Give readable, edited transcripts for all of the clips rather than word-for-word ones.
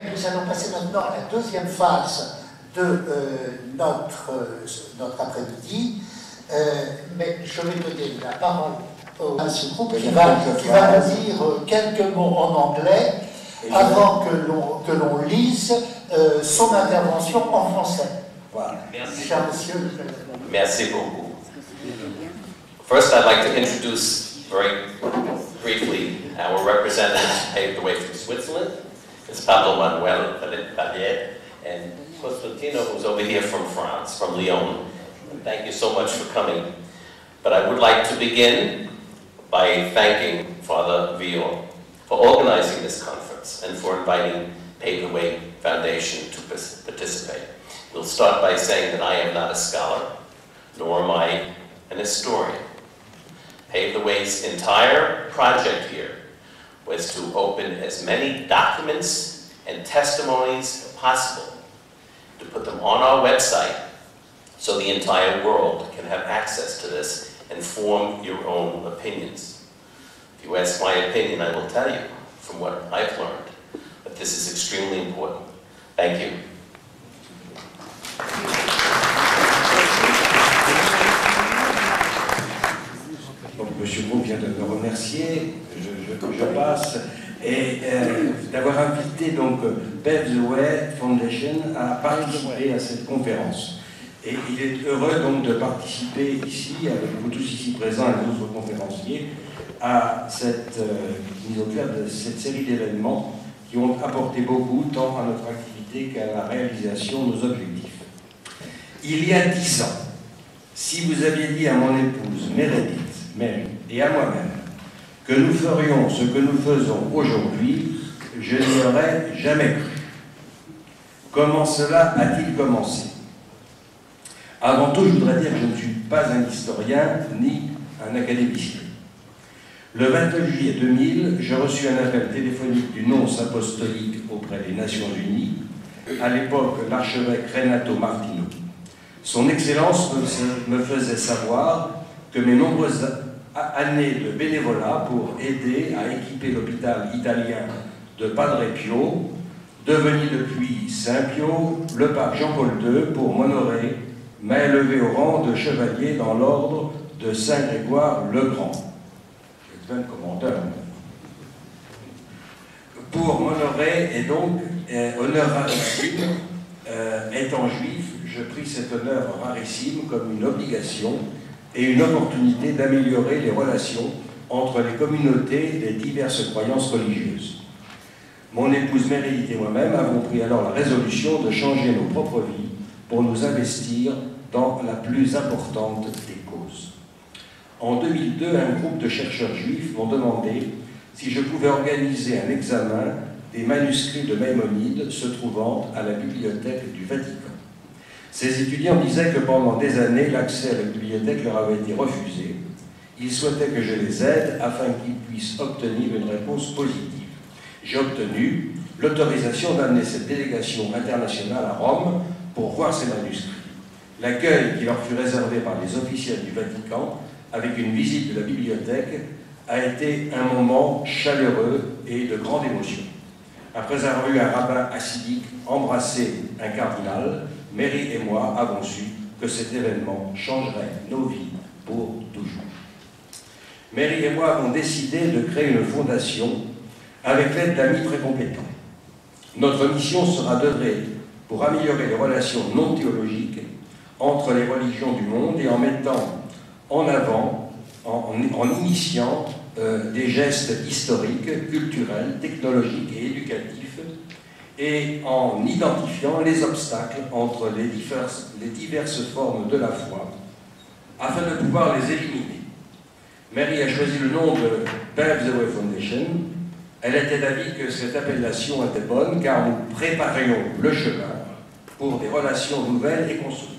Nous allons passer maintenant à la deuxième phase de notre après-midi, mais je vais donner la parole à ce groupe qui va nous dire quelques mots en anglais avant que l'on lise son intervention en français. Voilà. Merci. Cher monsieur. Merci beaucoup. First, I'd like to introduce very briefly our representative paved the way from Switzerland. It's Pablo Manuel Vallier and Constantino, who's over here from France, from Lyon. And thank you so much for coming. But I would like to begin by thanking Father Villon for organizing this conference and for inviting Pave the Way Foundation to participate. We'll start by saying that I am not a scholar, nor am I an historian. Pave the Way's entire project here was to open as many documents and testimonies as possible, to put them on our website so the entire world can have access to this and form your own opinions. If you ask my opinion, I will tell you from what I've learned, but this is extremely important. Thank you. Donc, M. Beau vient de me remercier, je passe, et d'avoir invité donc Pave the Way Foundation à participer à cette conférence. Et il est heureux donc de participer ici, avec vous tous ici présents et les autres conférenciers, à cette mise au clair de cette série d'événements qui ont apporté beaucoup tant à notre activité qu'à la réalisation de nos objectifs. Il y a 10 ans, si vous aviez dit à mon épouse Mary et à moi-même que nous ferions ce que nous faisons aujourd'hui, je n'y aurais jamais cru. Comment cela a-t-il commencé? Avant tout, je voudrais dire que je ne suis pas un historien ni un académicien. Le 29 juillet 2000, j'ai reçu un appel téléphonique du nonce apostolique auprès des Nations Unies, à l'époque l'archevêque Renato Martino. Son Excellence me faisait savoir que mes nombreuses années de bénévolat pour aider à équiper l'hôpital italien de Padre Pio, devenu depuis Saint Pio, le pape Jean-Paul II, pour m'honorer, m'a élevé au rang de chevalier dans l'ordre de Saint Grégoire le Grand. Je suis un commandeur. Pour m'honorer, et donc, honneur rarissime, étant juif, je pris cet honneur rarissime comme une obligation et une opportunité d'améliorer les relations entre les communautés des diverses croyances religieuses. Mon épouse Meredith et moi-même avons pris alors la résolution de changer nos propres vies pour nous investir dans la plus importante des causes. En 2002, un groupe de chercheurs juifs m'ont demandé si je pouvais organiser un examen des manuscrits de Maïmonide se trouvant à la bibliothèque du Vatican. Ces étudiants disaient que pendant des années, l'accès à la bibliothèque leur avait été refusé. Ils souhaitaient que je les aide afin qu'ils puissent obtenir une réponse positive. J'ai obtenu l'autorisation d'amener cette délégation internationale à Rome pour voir ces manuscrits. L'accueil qui leur fut réservé par les officiels du Vatican, avec une visite de la bibliothèque, a été un moment chaleureux et de grande émotion. Après avoir eu un rabbin hassidique embrasser un cardinal, Mary et moi avons su que cet événement changerait nos vies pour toujours. Mary et moi avons décidé de créer une fondation avec l'aide d'amis très compétents. Notre mission sera d'œuvrer pour améliorer les relations non théologiques entre les religions du monde et en mettant en avant, en initiant des gestes historiques, culturels, technologiques et éducatifs, et en identifiant les obstacles entre les diverses formes de la foi, afin de pouvoir les éliminer. Mary a choisi le nom de Pave the Way Foundation. Elle était d'avis que cette appellation était bonne, car nous préparions le chemin pour des relations nouvelles et constructives.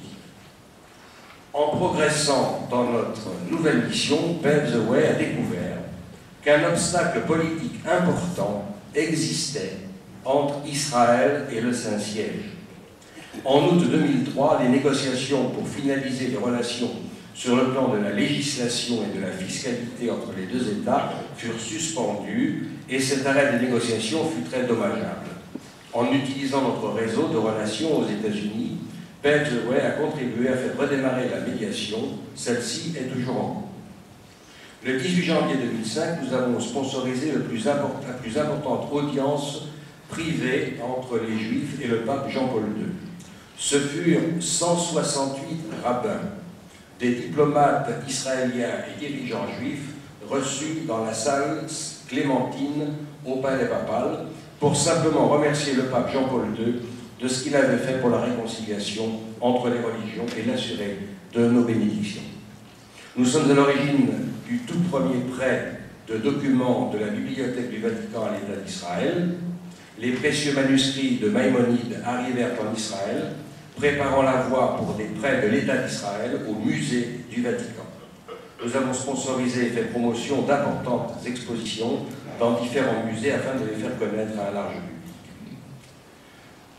En progressant dans notre nouvelle mission, Pave the Way a découvert qu'un obstacle politique important existait entre Israël et le Saint-Siège. En août 2003, les négociations pour finaliser les relations sur le plan de la législation et de la fiscalité entre les deux États furent suspendues et cet arrêt des négociations fut très dommageable. En utilisant notre réseau de relations aux États-Unis, Pavesaway a contribué à faire redémarrer la médiation. Celle-ci est toujours en cours. Le 18 janvier 2005, nous avons sponsorisé la plus importante audience privée entre les Juifs et le pape Jean-Paul II. Ce furent 168 rabbins, des diplomates israéliens et dirigeants juifs reçus dans la salle Clémentine au palais papal pour simplement remercier le pape Jean-Paul II de ce qu'il avait fait pour la réconciliation entre les religions et l'assurer de nos bénédictions. Nous sommes à l'origine du tout premier prêt de documents de la Bibliothèque du Vatican à l'État d'Israël. Les précieux manuscrits de Maïmonide arrivèrent en Israël, préparant la voie pour des prêts de l'État d'Israël au musée du Vatican. Nous avons sponsorisé et fait promotion d'importantes expositions dans différents musées afin de les faire connaître à un large public.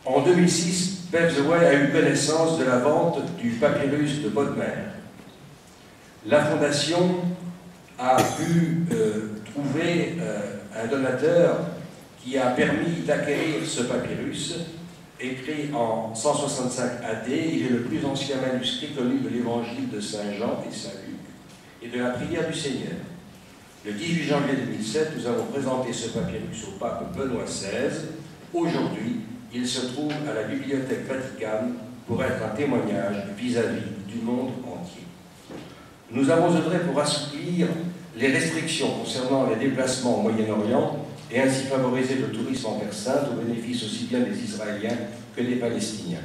En 2006, Pavesaway a eu connaissance de la vente du papyrus de Bodmer. La Fondation a pu trouver un donateur qui a permis d'acquérir ce papyrus, écrit en 165 AD. Il est le plus ancien manuscrit connu de l'évangile de Saint Jean et Saint Luc et de la prière du Seigneur. Le 18 janvier 2007, nous avons présenté ce papyrus au pape Benoît XVI. Aujourd'hui, il se trouve à la Bibliothèque Vaticane pour être un témoignage vis-à-vis du monde entier. Nous avons œuvré pour assouplir les restrictions concernant les déplacements au Moyen-Orient et ainsi favoriser le tourisme en Terre Sainte au bénéfice aussi bien des Israéliens que des Palestiniens.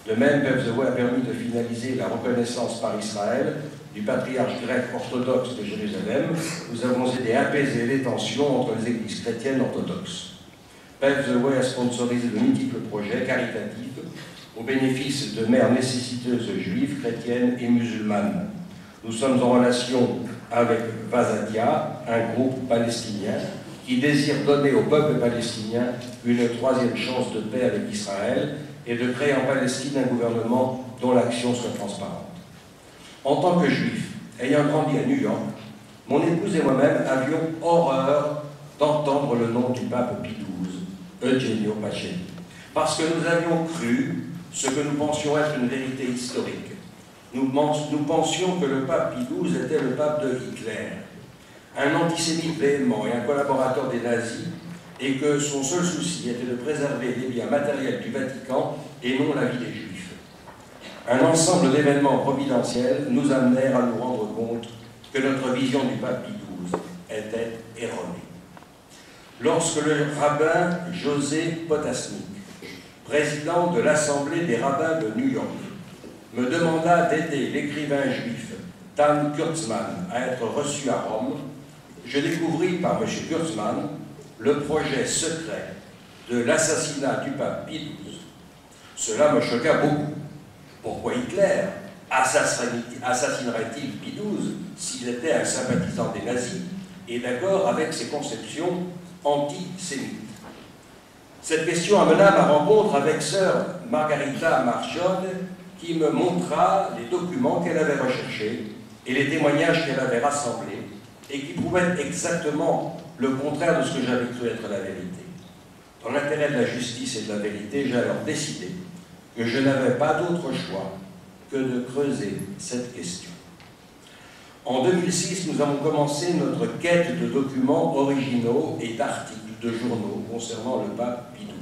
De même, Pavesaway a permis de finaliser la reconnaissance par Israël du patriarche grec orthodoxe de Jérusalem. Nous avons aidé à apaiser les tensions entre les églises chrétiennes orthodoxes. Pavesaway a sponsorisé de multiples projets caritatifs au bénéfice de mères nécessiteuses juives, chrétiennes et musulmanes. Nous sommes en relation avec Vazadia, un groupe palestinien qui désire donner au peuple palestinien une troisième chance de paix avec Israël et de créer en Palestine un gouvernement dont l'action soit transparente. En tant que juif, ayant grandi à New York, mon épouse et moi-même avions horreur d'entendre le nom du pape Pie XII, Eugenio Pacelli, parce que nous avions cru ce que nous pensions être une vérité historique. Nous pensions que le pape Pie XII était le pape de Hitler, un antisémite véhément et un collaborateur des nazis, et que son seul souci était de préserver les biens matériels du Vatican et non la vie des Juifs. Un ensemble d'événements providentiels nous amenèrent à nous rendre compte que notre vision du pape Pie XII était erronée. Lorsque le rabbin José Potasnik, président de l'Assemblée des rabbins de New York, me demanda d'aider l'écrivain juif Dan Kurtzman à être reçu à Rome, je découvris par M. Kurtzman le projet secret de l'assassinat du pape Pie XII. Cela me choqua beaucoup. Pourquoi Hitler assassinerait-il Pie XII s'il était un sympathisant des nazis et d'accord avec ses conceptions antisémites? Cette question amena ma rencontre avec sœur Margarita Marchione, qui me montra les documents qu'elle avait recherchés et les témoignages qu'elle avait rassemblés et qui prouvaient exactement le contraire de ce que j'avais cru être la vérité. Dans l'intérêt de la justice et de la vérité, j'ai alors décidé que je n'avais pas d'autre choix que de creuser cette question. En 2006, nous avons commencé notre quête de documents originaux et d'articles de journaux concernant le pape Pie XII.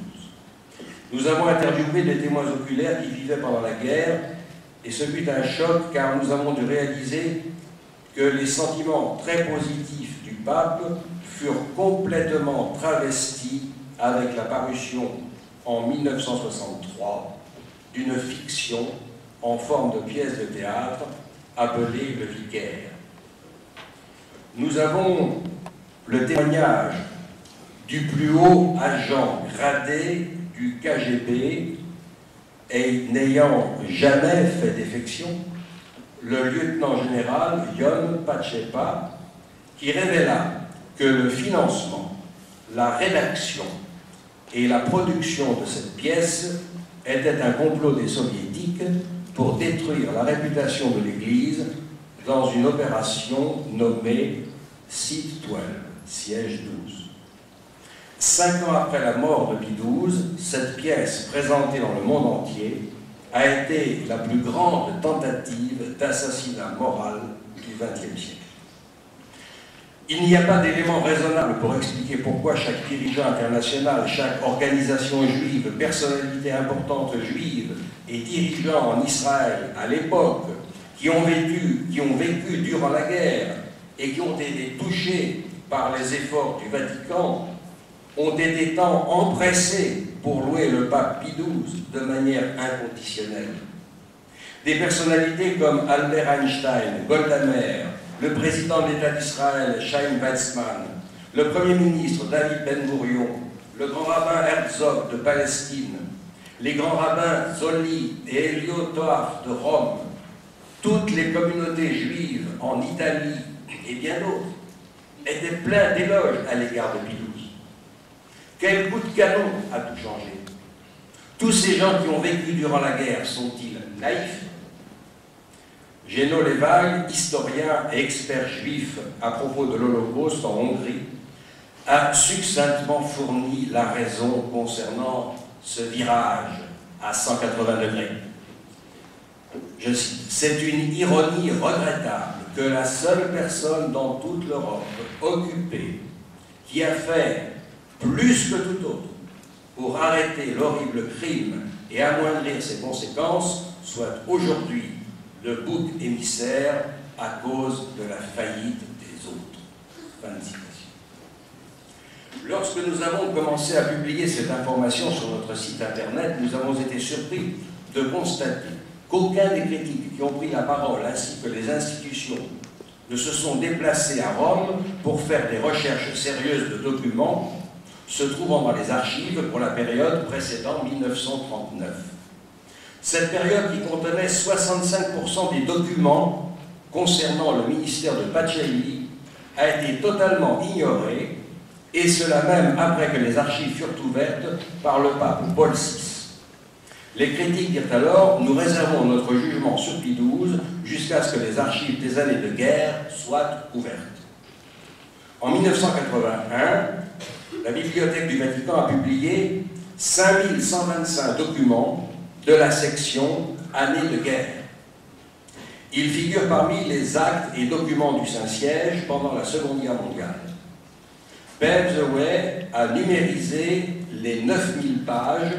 Nous avons interviewé des témoins oculaires qui vivaient pendant la guerre, et ce fut un choc car nous avons dû réaliser que les sentiments très positifs du pape furent complètement travestis avec la parution en 1963 d'une fiction en forme de pièce de théâtre appelée Le Vicaire. Nous avons le témoignage du plus haut agent gradé du KGB et n'ayant jamais fait défection, le lieutenant général Yon Pachepa, qui révéla que le financement, la rédaction et la production de cette pièce était un complot des soviétiques pour détruire la réputation de l'Église dans une opération nommée Site 12, siège 12. 5 ans après la mort de Pie XII, cette pièce, présentée dans le monde entier, a été la plus grande tentative d'assassinat moral du XXe siècle. Il n'y a pas d'élément raisonnable pour expliquer pourquoi chaque dirigeant international, chaque organisation juive, personnalité importante juive et dirigeant en Israël à l'époque, qui ont vécu durant la guerre et qui ont été touchés par les efforts du Vatican, ont été tant empressés pour louer le pape Pie XII de manière inconditionnelle. Des personnalités comme Albert Einstein, Golda Meir, le président de l'État d'Israël, Chaim Weizmann, le Premier ministre David Ben-Gourion, le grand rabbin Herzog de Palestine, les grands rabbins Zolli et Elio Toaf de Rome, toutes les communautés juives en Italie et bien d'autres étaient pleins d'éloges à l'égard de Pie XII. Quel coup de canon a tout changé? Tous ces gens qui ont vécu durant la guerre sont-ils naïfs? Géno Levaille, historien et expert juif à propos de l'Holocauste en Hongrie, a succinctement fourni la raison concernant ce virage à 180 degrés. Je cite, « C'est une ironie regrettable que la seule personne dans toute l'Europe occupée qui a fait plus que tout autre pour arrêter l'horrible crime et amoindrir ses conséquences soit aujourd'hui le bouc émissaire à cause de la faillite des autres. » Fin de citation. Lorsque nous avons commencé à publier cette information sur notre site internet, nous avons été surpris de constater qu'aucun des critiques qui ont pris la parole, ainsi que les institutions, ne se sont déplacés à Rome pour faire des recherches sérieuses de documents se trouvant dans les archives pour la période précédant 1939. Cette période qui contenait 65% des documents concernant le ministère de Pacelli a été totalement ignorée, et cela même après que les archives furent ouvertes par le pape Paul VI. Les critiques dirent alors « Nous réservons notre jugement sur Pie XII jusqu'à ce que les archives des années de guerre soient ouvertes. » En 1981, la Bibliothèque du Vatican a publié 5125 documents de la section « Années de guerre ». Ils figurent parmi les actes et documents du Saint-Siège pendant la Seconde Guerre mondiale. Pave the Way a numérisé les 9000 pages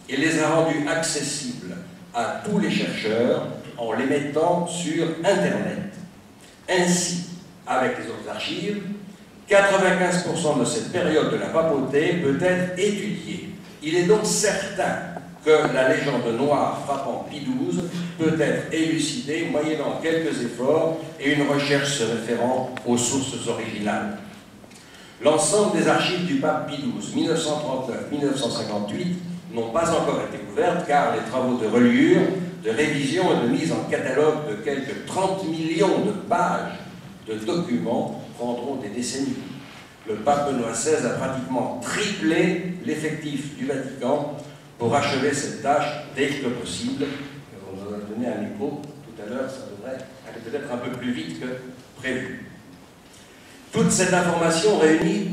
et les a rendus accessibles à tous les chercheurs en les mettant sur Internet. Ainsi, avec les autres archives, 95% de cette période de la papauté peut être étudiée. Il est donc certain que la légende noire frappant Pie XII peut être élucidée moyennant quelques efforts et une recherche se référant aux sources originales. L'ensemble des archives du pape Pie XII, 1939-1958, n'ont pas encore été ouvertes car les travaux de reliure, de révision et de mise en catalogue de quelques 30 millions de pages de documents prendront des décennies. Le pape Benoît XVI a pratiquement triplé l'effectif du Vatican pour achever cette tâche dès que possible. On nous a donné un écho tout à l'heure, ça devrait aller peut-être un peu plus vite que prévu. Toute cette information réunie,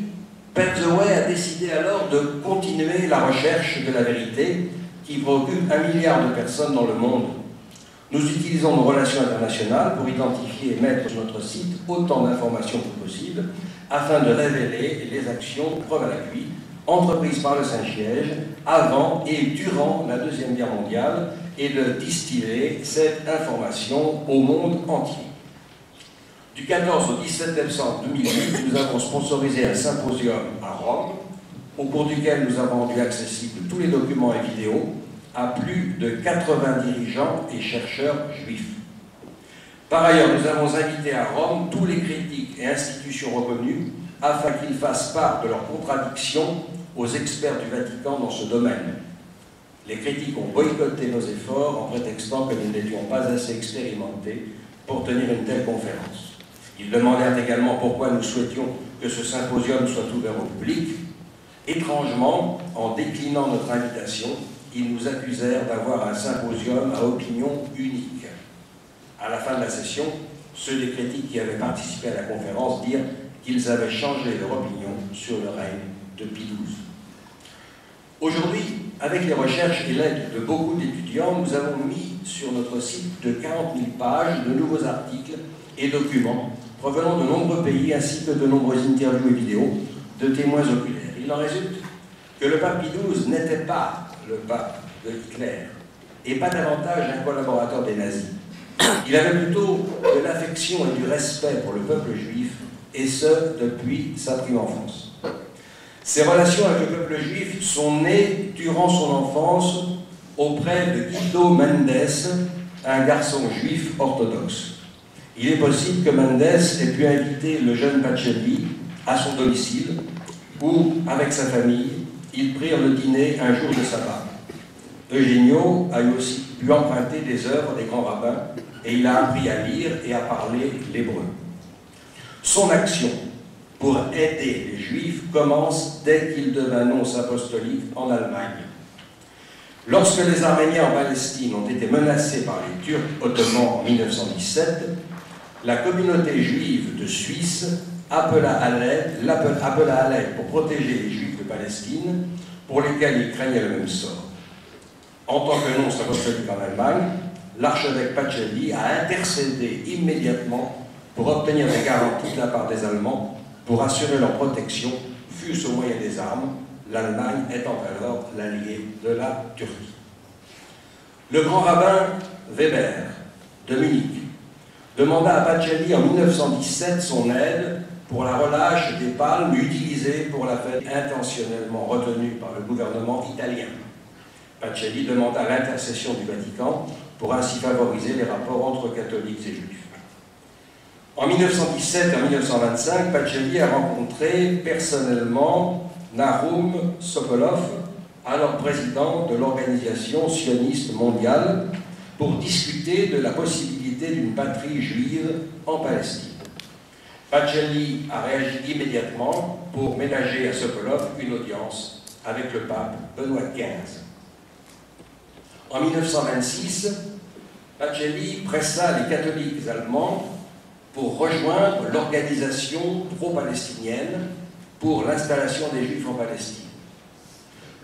Pave the Way a décidé alors de continuer la recherche de la vérité qui préoccupe 1 milliard de personnes dans le monde. Nous utilisons nos relations internationales pour identifier et mettre sur notre site autant d'informations que possible afin de révéler les actions, preuve à l'appui, entreprises par le Saint-Siège avant et durant la Deuxième Guerre mondiale et de distiller cette information au monde entier. Du 14 au 17 décembre 2008, nous avons sponsorisé un symposium à Rome, au cours duquel nous avons rendu accessibles tous les documents et vidéos à plus de 80 dirigeants et chercheurs juifs. Par ailleurs, nous avons invité à Rome tous les critiques et institutions reconnues afin qu'ils fassent part de leurs contradictions aux experts du Vatican dans ce domaine. Les critiques ont boycotté nos efforts en prétextant que nous n'étions pas assez expérimentés pour tenir une telle conférence. Ils demandèrent également pourquoi nous souhaitions que ce symposium soit ouvert au public. Étrangement, en déclinant notre invitation, ils nous accusèrent d'avoir un symposium à opinion unique. À la fin de la session, ceux des critiques qui avaient participé à la conférence dirent qu'ils avaient changé leur opinion sur le règne de Pie XII. Aujourd'hui, avec les recherches et l'aide de beaucoup d'étudiants, nous avons mis sur notre site de 40 000 pages de nouveaux articles et documents provenant de nombreux pays ainsi que de nombreuses interviews et vidéos de témoins oculaires. Il en résulte que le pape Pie XII n'était pas le pape de Hitler et pas davantage un collaborateur des nazis. Il avait plutôt de l'affection et du respect pour le peuple juif, et ce, depuis sa prime enfance. Ses relations avec le peuple juif sont nées durant son enfance auprès de Guido Mendes, un garçon juif orthodoxe. Il est possible que Mendes ait pu inviter le jeune Pacelli à son domicile, où, avec sa famille, ils prirent le dîner un jour de sabbat. Eugenio a aussi pu emprunter des œuvres des grands rabbins, et il a appris à lire et à parler l'hébreu. Son action pour aider les Juifs commence dès qu'il devint nonce apostolique en Allemagne. Lorsque les Arméniens en Palestine ont été menacés par les Turcs ottomans en 1917, la communauté juive de Suisse appela à l'aide pour protéger les Juifs de Palestine, pour lesquels ils craignaient le même sort. En tant que nonce apostolique en Allemagne, l'archevêque Pacelli a intercédé immédiatement pour obtenir des garanties de la part des Allemands pour assurer leur protection, fût-ce au moyen des armes, l'Allemagne étant alors l'allié de la Turquie. Le grand rabbin Weber de Munich demanda à Pacelli en 1917 son aide pour la relâche des palmes utilisées pour la fête intentionnellement retenue par le gouvernement italien. Pacelli demanda l'intercession du Vatican pour ainsi favoriser les rapports entre catholiques et juifs. En 1917 et en 1925, Pacelli a rencontré personnellement Nahum Sokolov, alors président de l'Organisation sioniste mondiale, pour discuter de la possibilité d'une patrie juive en Palestine. Pacelli a réagi immédiatement pour ménager à Sokolov une audience avec le pape Benoît XV. En 1926, Pacelli pressa les catholiques allemands pour rejoindre l'organisation pro-palestinienne pour l'installation des Juifs en Palestine.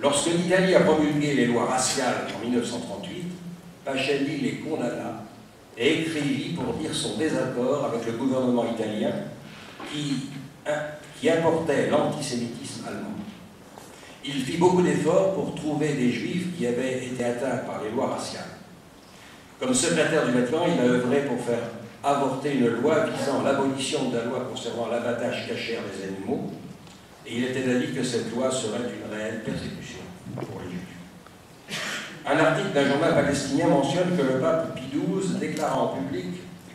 Lorsque l'Italie a promulgué les lois raciales en 1938, Pacelli les condamna et écrivit pour dire son désaccord avec le gouvernement italien qui importait l'antisémitisme allemand. Il fit beaucoup d'efforts pour trouver des Juifs qui avaient été atteints par les lois raciales. Comme secrétaire du Vatican, il a œuvré pour faire avorter une loi visant l'abolition de la loi concernant l'abattage cachère des animaux, et il était d'avis que cette loi serait une réelle persécution pour les Juifs. Un article d'un journal palestinien mentionne que le pape Pie XII déclara en public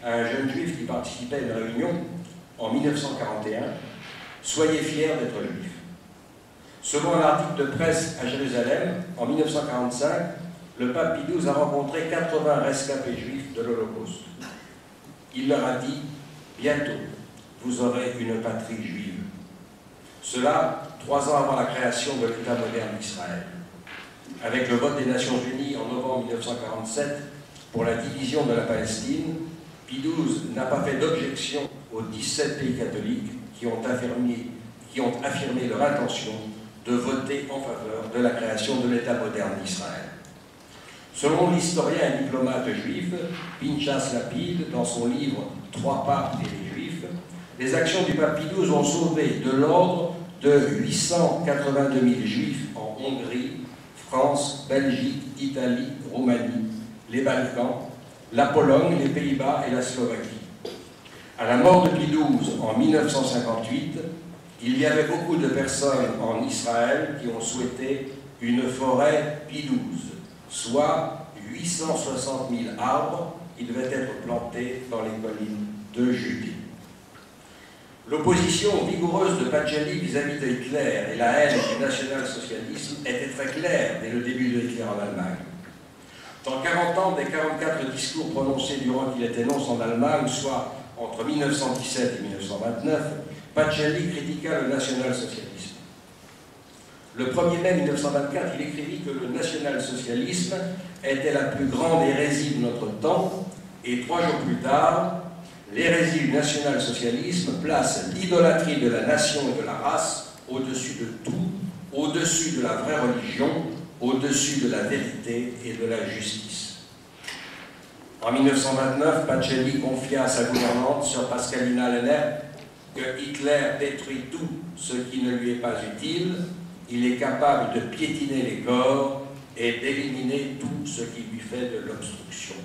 à un jeune juif qui participait à une réunion en 1941 « Soyez fiers d'être juifs ». Selon un article de presse à Jérusalem, en 1945, le pape Pie XII a rencontré 80 rescapés juifs de l'Holocauste. Il leur a dit « Bientôt, vous aurez une patrie juive ». Cela 3 ans avant la création de l'État moderne d'Israël. Avec le vote des Nations Unies en novembre 1947 pour la division de la Palestine, Pie XII n'a pas fait d'objection aux 17 pays catholiques qui ont affirmé leur intention de voter en faveur de la création de l'État moderne d'Israël. Selon l'historien et diplomate juif Pinchas Lapid, dans son livre « 3 papes et les Juifs », les actions du pape Pie XII ont sauvé de l'ordre de 882 000 juifs en Hongrie, France, Belgique, Italie, Roumanie, les Balkans, la Pologne, les Pays-Bas et la Slovaquie. À la mort de Pie XII en 1958, il y avait beaucoup de personnes en Israël qui ont souhaité une forêt Pie XII, soit 860 000 arbres qui devaient être plantés dans les collines de Judée. L'opposition vigoureuse de Pacelli vis-à-vis de Hitler et la haine du national-socialisme étaient très claires dès le début de Hitler en Allemagne. Dans 40 ans des 44 discours prononcés durant qu'il était nonce en Allemagne, soit entre 1917 et 1929, Pacelli critiqua le national-socialisme. Le 1er mai 1924, il écrivit que le national-socialisme était la plus grande hérésie de notre temps, et 3 jours plus tard, l'hérésie du national-socialisme place l'idolâtrie de la nation et de la race au-dessus de tout, au-dessus de la vraie religion, au-dessus de la vérité et de la justice. En 1929, Pacelli confia à sa gouvernante, sœur Pascalina Lennert, que Hitler détruit tout ce qui ne lui est pas utile, il est capable de piétiner les corps et d'éliminer tout ce qui lui fait de l'obstruction.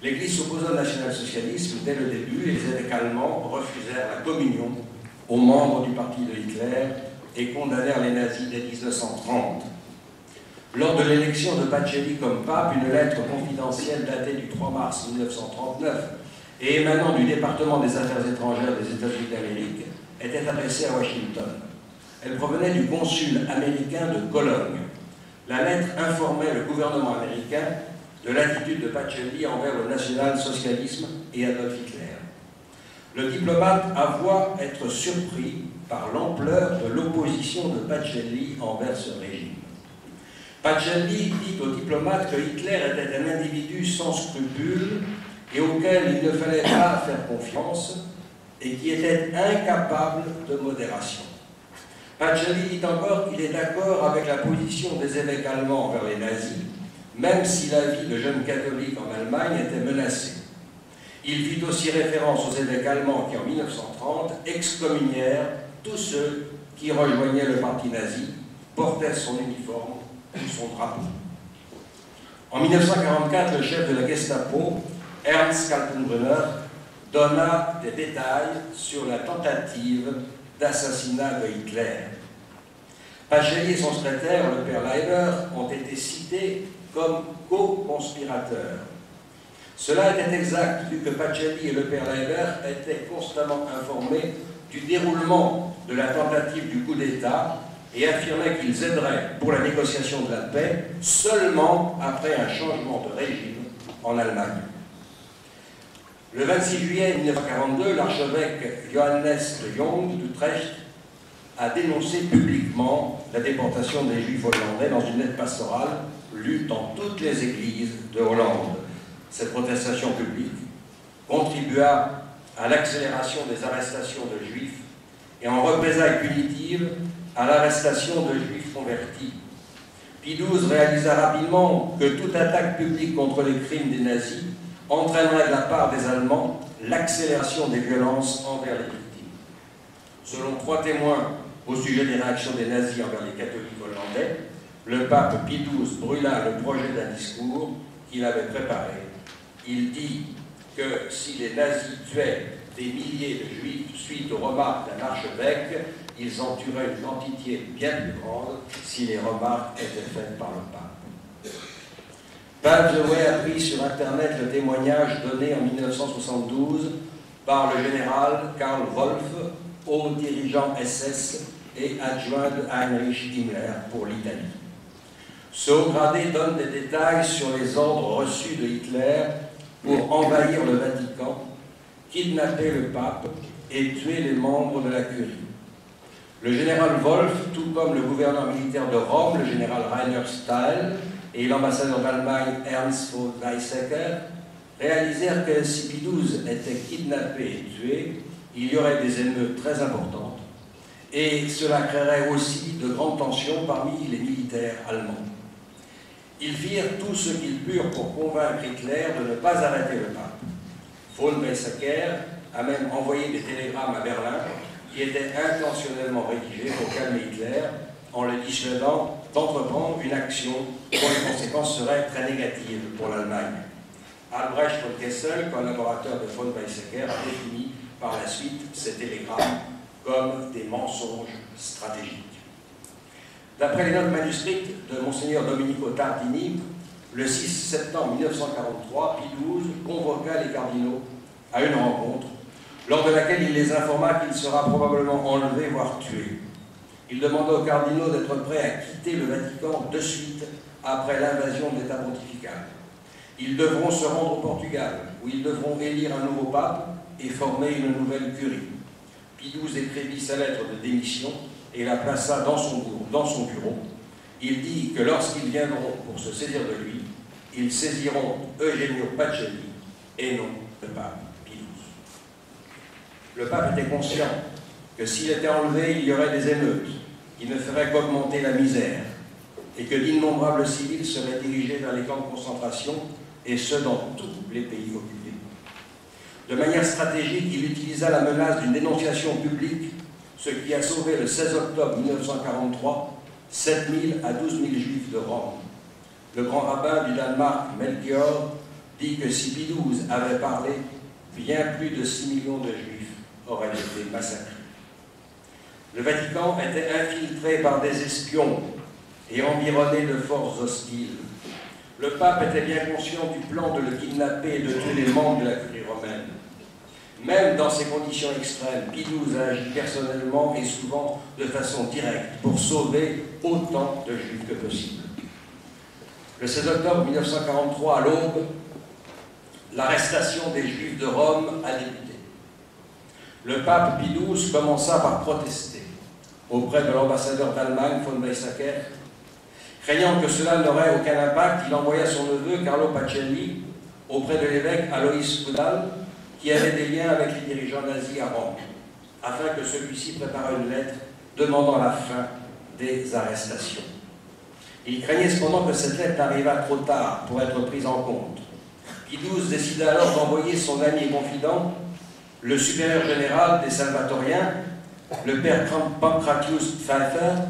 L'Église s'opposa au national-socialisme dès le début et les évêques allemands refusèrent la communion aux membres du parti de Hitler et condamnèrent les nazis dès 1930. Lors de l'élection de Pacelli comme pape, une lettre confidentielle datée du 3 mars 1939 et émanant du département des Affaires étrangères des États-Unis d'Amérique était adressée à Washington. Elle provenait du consul américain de Cologne. La lettre informait le gouvernement américain de l'attitude de Pacelli envers le national-socialisme et Adolf Hitler. Le diplomate avoua être surpris par l'ampleur de l'opposition de Pacelli envers ce régime. Pacelli dit au diplomate que Hitler était un individu sans scrupules et auquel il ne fallait pas faire confiance et qui était incapable de modération. Pacelli dit encore qu'il est d'accord avec la position des évêques allemands envers les nazis, même si la vie de jeunes catholiques en Allemagne était menacée. Il fit aussi référence aux évêques allemands qui, en 1930, excommunièrent tous ceux qui rejoignaient le parti nazi, portaient son uniforme ou son drapeau. En 1944, le chef de la Gestapo, Ernst Kaltenbrunner, donna des détails sur la tentative d'assassinat de Hitler. Pacelli et son secrétaire, le père Leiber, ont été cités comme co-conspirateurs. Cela était exact, vu que Pacelli et le père Leiber étaient constamment informés du déroulement de la tentative du coup d'État et affirmaient qu'ils aideraient pour la négociation de la paix seulement après un changement de régime en Allemagne. Le 26 juillet 1942, l'archevêque Johannes de Jong d'Utrecht a dénoncé publiquement la déportation des Juifs hollandais dans une lettre pastorale lue dans toutes les églises de Hollande. Cette protestation publique contribua à l'accélération des arrestations de Juifs et en représailles punitives à l'arrestation de Juifs convertis. Pie XII réalisa rapidement que toute attaque publique contre les crimes des nazis entraînerait de la part des Allemands l'accélération des violences envers les victimes. Selon 3 témoins au sujet des réactions des nazis envers les catholiques hollandais, le pape Pie XII brûla le projet d'un discours qu'il avait préparé. Il dit que si les nazis tuaient des milliers de juifs suite aux remarques d'un archevêque, ils en tueraient une quantité bien plus grande si les remarques étaient faites par le pape. Pavloway a pris sur Internet le témoignage donné en 1972 par le général Karl Wolff, haut dirigeant SS et adjoint de Heinrich Himmler pour l'Italie. Ce haut gradé donne des détails sur les ordres reçus de Hitler pour envahir le Vatican, kidnapper le pape et tuer les membres de la curie. Le général Wolff, tout comme le gouverneur militaire de Rome, le général Rainer Stahl, et l'ambassadeur d'Allemagne Ernst von Weizsäcker, réalisèrent que si Pie XII était kidnappé et tué, il y aurait des émeutes très importantes, et cela créerait aussi de grandes tensions parmi les militaires allemands. Ils firent tout ce qu'ils purent pour convaincre Hitler de ne pas arrêter le pape. Von Weizsäcker a même envoyé des télégrammes à Berlin qui étaient intentionnellement rédigés pour calmer Hitler en le dissuadant d'entreprendre une action dont les conséquences seraient très négatives pour l'Allemagne. Albrecht von Kessel, collaborateur de von Weizsäcker, a défini par la suite ces télégrammes comme des mensonges stratégiques. D'après les notes manuscrites de Monseigneur Domenico Tardini, le 6 septembre 1943, Pie XII convoqua les cardinaux à une rencontre, lors de laquelle il les informa qu'il sera probablement enlevé, voire tué. Il demanda aux cardinaux d'être prêts à quitter le Vatican de suite après l'invasion de l'État pontifical. Ils devront se rendre au Portugal, où ils devront élire un nouveau pape et former une nouvelle curie. Pie XII écrivit sa lettre de démission et la plaça dans son bureau. Il dit que lorsqu'ils viendront pour se saisir de lui, ils saisiront Eugenio Pacelli et non le pape Pie XII. Le pape était conscient que s'il était enlevé, il y aurait des émeutes qui ne feraient qu'augmenter la misère, et que d'innombrables civils seraient dirigés vers les camps de concentration, et ce dans tous les pays occupés. De manière stratégique, il utilisa la menace d'une dénonciation publique, ce qui a sauvé le 16 octobre 1943 7 000 à 12 000 juifs de Rome. Le grand rabbin du Danemark, Melchior, dit que si Pie XII avait parlé, bien plus de 6 millions de juifs auraient été massacrés. Le Vatican était infiltré par des espions et environné de forces hostiles. Le pape était bien conscient du plan de le kidnapper et de tuer les membres de la curie romaine. Même dans ces conditions extrêmes, Pie XII a agi personnellement et souvent de façon directe pour sauver autant de juifs que possible. Le 16 octobre 1943, à l'aube, l'arrestation des juifs de Rome a débuté. Le pape Pie XII commença par protester auprès de l'ambassadeur d'Allemagne, von Weizsäcker. Craignant que cela n'aurait aucun impact, il envoya son neveu Carlo Pacelli auprès de l'évêque Alois Kudal, qui avait des liens avec les dirigeants nazis à Rome, afin que celui-ci prépare une lettre demandant la fin des arrestations. Il craignait cependant que cette lettre arrivât trop tard pour être prise en compte. Pie XII décida alors d'envoyer son ami et confident, le supérieur général des Salvatoriens, le père Pancratius Pfeiffer,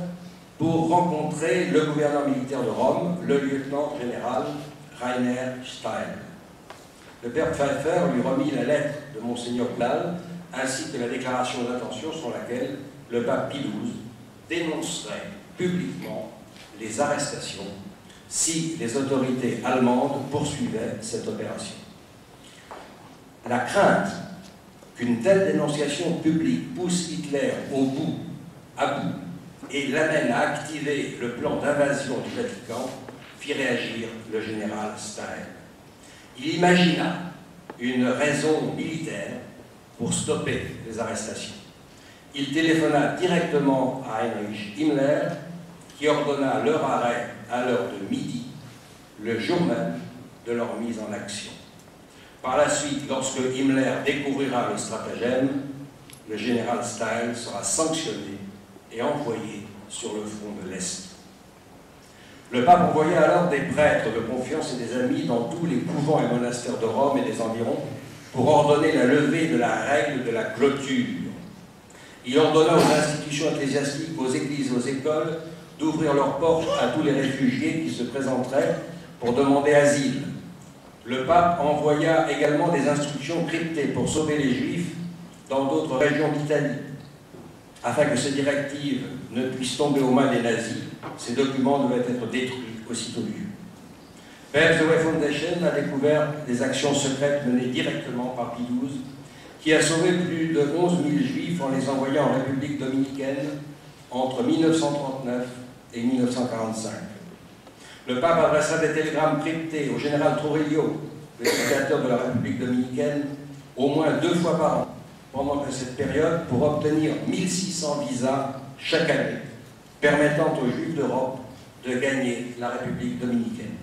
pour rencontrer le gouverneur militaire de Rome, le lieutenant général Rainer Stein. Le père Pfeiffer lui remit la lettre de Monseigneur Blal, ainsi que la déclaration d'intention sur laquelle le pape Pie XII dénoncerait publiquement les arrestations si les autorités allemandes poursuivaient cette opération. La crainte qu'une telle dénonciation publique pousse Hitler à bout et l'amène à activer le plan d'invasion du Vatican fit réagir le général Stein. Il imagina une raison militaire pour stopper les arrestations. Il téléphona directement à Heinrich Himmler, qui ordonna leur arrêt à l'heure de midi, le jour même de leur mise en action. Par la suite, lorsque Himmler découvrira le stratagème, le général Stein sera sanctionné et envoyé sur le front de l'Est. Le pape envoya alors des prêtres de confiance et des amis dans tous les couvents et monastères de Rome et des environs pour ordonner la levée de la règle de la clôture. Il ordonna aux institutions ecclésiastiques, aux églises, aux écoles, d'ouvrir leurs portes à tous les réfugiés qui se présenteraient pour demander asile. Le pape envoya également des instructions cryptées pour sauver les Juifs dans d'autres régions d'Italie. Afin que ces directives ne puissent tomber aux mains des nazis, ces documents devaient être détruits aussitôt lus. Père Zoé Foundation a découvert des actions secrètes menées directement par Pie XII, qui a sauvé plus de 11 000 Juifs en les envoyant en République dominicaine entre 1939 et 1945. Le pape adressa des télégrammes cryptés au général Trujillo, le dictateur de la République dominicaine, au moins 2 fois par an, pendant que cette période, pour obtenir 1600 visas chaque année, permettant aux Juifs d'Europe de gagner la République dominicaine.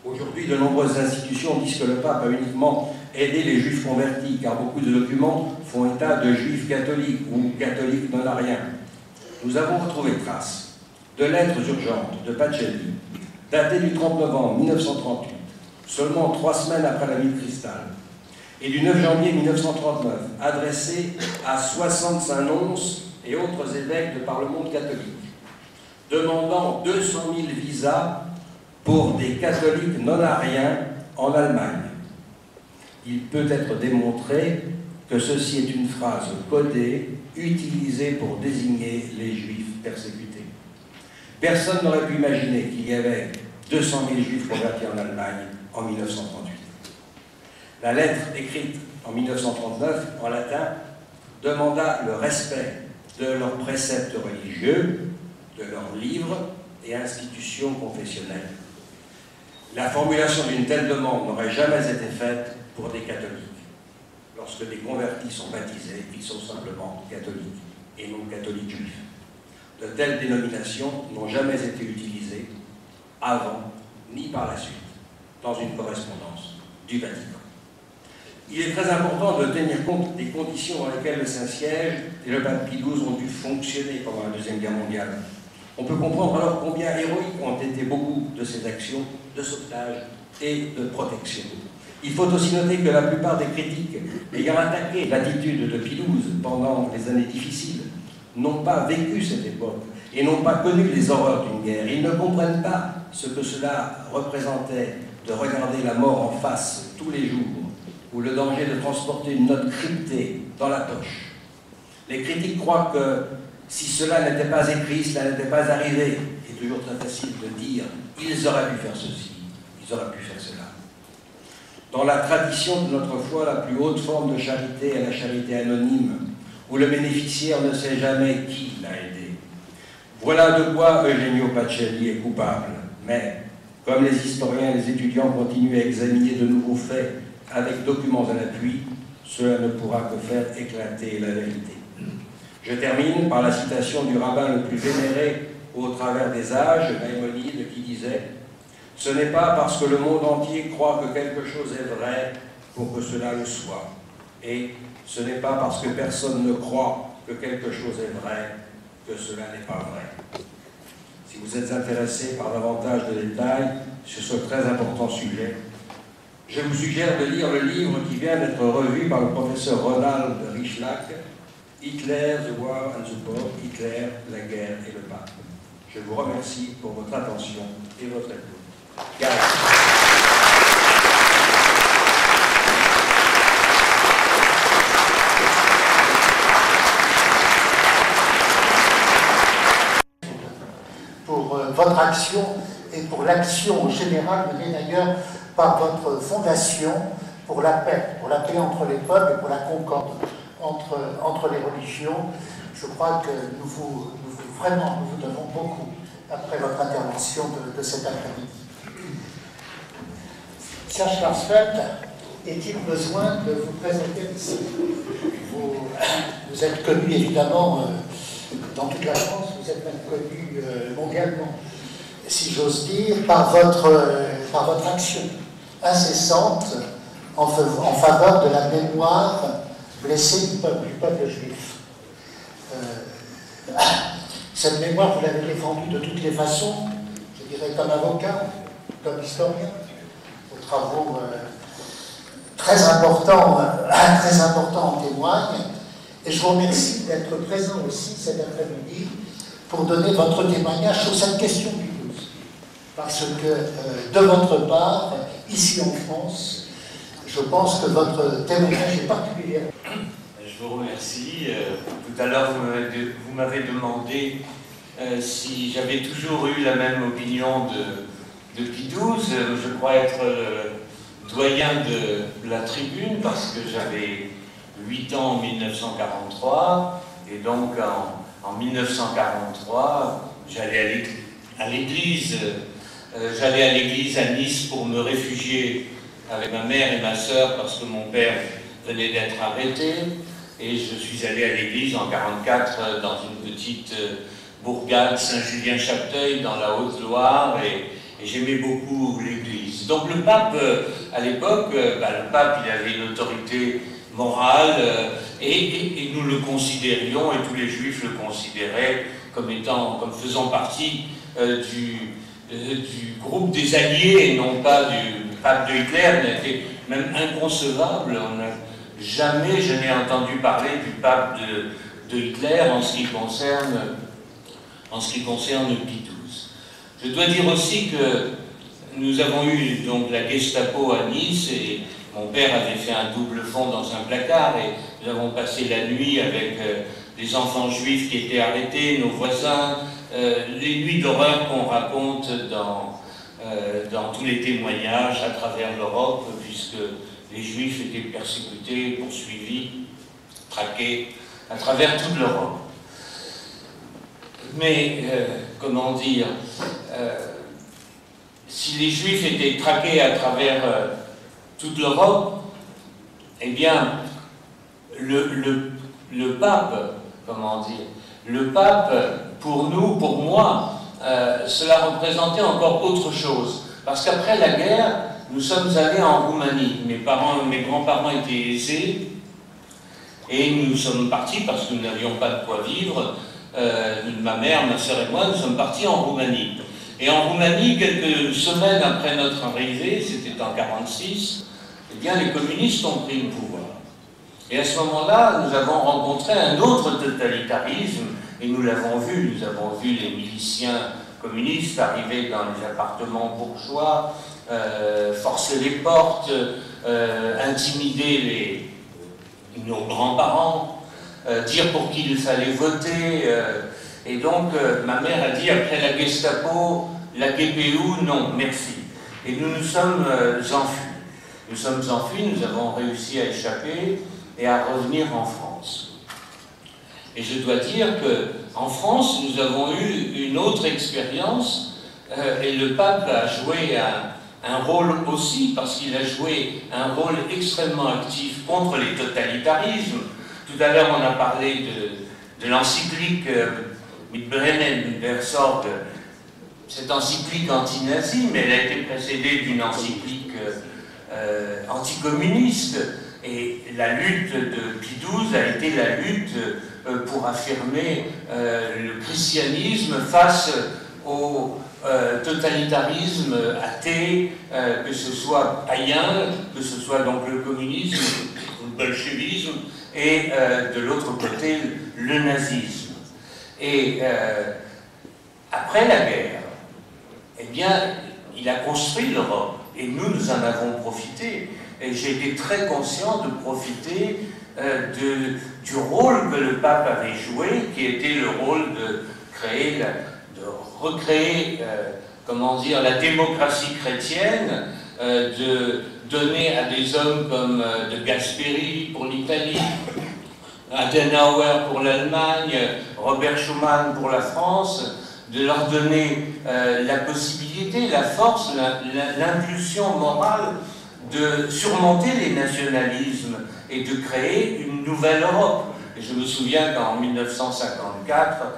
Aujourd'hui, de nombreuses institutions disent que le pape a uniquement aidé les Juifs convertis, car beaucoup de documents font état de Juifs catholiques ou catholiques non-ariens. Nous avons retrouvé trace de lettres urgentes de Pacelli, datées du 30 novembre 1938, seulement 3 semaines après la nuit de cristal, et du 9 janvier 1939, adressées à 65 nonces et autres évêques de par le monde catholique, demandant 200 000 visas pour des catholiques non-ariens en Allemagne. Il peut être démontré que ceci est une phrase codée utilisée pour désigner les Juifs persécutés. Personne n'aurait pu imaginer qu'il y avait 200 000 Juifs convertis en Allemagne en 1938. La lettre écrite en 1939 en latin demanda le respect de leurs préceptes religieux, de leurs livres et institutions confessionnelles. La formulation d'une telle demande n'aurait jamais été faite pour des catholiques. Lorsque des convertis sont baptisés, ils sont simplement catholiques et non catholiques juifs. De telles dénominations n'ont jamais été utilisées avant ni par la suite dans une correspondance du Vatican. Il est très important de tenir compte des conditions dans lesquelles le Saint-Siège et le pape Pie XII ont dû fonctionner pendant la Deuxième Guerre mondiale. On peut comprendre alors combien héroïques ont été beaucoup de ces actions de sauvetage et de protection. Il faut aussi noter que la plupart des critiques ayant attaqué l'attitude de Pie XII pendant les années difficiles n'ont pas vécu cette époque et n'ont pas connu les horreurs d'une guerre. Ils ne comprennent pas ce que cela représentait de regarder la mort en face tous les jours, ou le danger de transporter une note cryptée dans la poche. Les critiques croient que si cela n'était pas écrit, cela n'était pas arrivé. C'est toujours très facile de dire « ils auraient pu faire ceci, ils auraient pu faire cela ». Dans la tradition de notre foi, la plus haute forme de charité est la charité anonyme, où le bénéficiaire ne sait jamais qui l'a aidé. Voilà de quoi Eugenio Pacelli est coupable, mais comme les historiens et les étudiants continuent à examiner de nouveaux faits avec documents à l'appui, cela ne pourra que faire éclater la vérité. Je termine par la citation du rabbin le plus vénéré au travers des âges, Maïmonide, qui disait « Ce n'est pas parce que le monde entier croit que quelque chose est vrai pour que cela le soit. Et ce n'est pas parce que personne ne croit que quelque chose est vrai que cela n'est pas vrai. » Si vous êtes intéressé par davantage de détails sur ce très important sujet, je vous suggère de lire le livre qui vient d'être revu par le professeur Ronald Richlack, Hitler, The War and the Pope, Hitler, la guerre et le pape. Je vous remercie pour votre attention et votre écoute. Gary. Pour votre action et pour l'action générale menée d'ailleurs par votre fondation pour la paix entre les peuples et pour la concorde entre les religions. Je crois que nous vous devons beaucoup après votre intervention de cet après-midi. Serge Klarsfeld, est-il besoin de vous présenter ici? Vous êtes connu évidemment dans toute la France, vous êtes même connu mondialement, si j'ose dire, par votre action incessante en faveur de la mémoire blessée du peuple juif. Cette mémoire, vous l'avez défendue de toutes les façons, je dirais comme avocat, comme historien, vos travaux très importants en témoignent, et je vous remercie d'être présent aussi cet après-midi pour donner votre témoignage sur cette question du 12. Parce que, de votre part, ici en France, je pense que votre témoignage est particulier. Je vous remercie. Tout à l'heure, vous m'avez demandé si j'avais toujours eu la même opinion de Pie XII. Je crois être doyen de la tribune parce que j'avais 8 ans en 1943 et donc en 1943, j'allais à l'église. J'allais à l'église à Nice pour me réfugier avec ma mère et ma sœur parce que mon père venait d'être arrêté. Et je suis allé à l'église en 1944 dans une petite bourgade Saint-Julien-Chapteuil dans la Haute-Loire et j'aimais beaucoup l'église. Donc le pape, à l'époque, le pape il avait une autorité morale et nous le considérions, et tous les juifs le considéraient comme faisant partie du groupe des alliés et non pas du pape de Hitler. Il était même inconcevable. Jamais je n'ai entendu parler du pape de Hitler en ce qui concerne Pie XII. Je dois dire aussi que nous avons eu donc la Gestapo à Nice et mon père avait fait un double fond dans un placard et nous avons passé la nuit avec des enfants juifs qui étaient arrêtés, nos voisins, les nuits d'horreur qu'on raconte dans tous les témoignages à travers l'Europe, puisque les Juifs étaient persécutés, poursuivis, traqués à travers toute l'Europe. Mais, comment dire, si les Juifs étaient traqués à travers toute l'Europe, eh bien, le pape, pour nous, pour moi, cela représentait encore autre chose. Parce qu'après la guerre, nous sommes allés en Roumanie. Mes grands-parents étaient aisés et nous sommes partis parce que nous n'avions pas de quoi vivre. Ma mère, ma sœur et moi, nous sommes partis en Roumanie. Et en Roumanie, quelques semaines après notre arrivée, c'était en 1946, eh bien, les communistes ont pris le pouvoir. Et à ce moment-là, nous avons rencontré un autre totalitarisme, et nous l'avons vu. Nous avons vu les miliciens communistes arriver dans les appartements bourgeois, forcer les portes, intimider nos grands-parents, dire pour qui il fallait voter. Et donc, ma mère a dit, après la Gestapo, la GPU, non, merci. Et nous nous sommes enfuis. Nous sommes enfuis, nous avons réussi à échapper et à revenir en France. Et je dois dire qu'en France, nous avons eu une autre expérience, et le pape a joué un rôle aussi, parce qu'il a joué un rôle extrêmement actif contre les totalitarismes. Tout à l'heure, on a parlé de l'encyclique Mit Brennen der Sorge, cette encyclique anti-nazie, mais elle a été précédée d'une encyclique anticommuniste. Et la lutte de Pie XII a été la lutte pour affirmer le christianisme face au totalitarisme athée, que ce soit païen, que ce soit donc le communisme, le bolchevisme, et de l'autre côté, le nazisme. Et après la guerre, eh bien, il a construit l'Europe, et nous en avons profité. Et j'ai été très conscient de profiter du rôle que le pape avait joué, qui était le rôle de recréer, comment dire, la démocratie chrétienne, de donner à des hommes comme de Gasperi pour l'Italie, Adenauer pour l'Allemagne, Robert Schuman pour la France, de leur donner la possibilité, la force, l'impulsion morale de surmonter les nationalismes et de créer une nouvelle Europe. Et je me souviens qu'en 1954,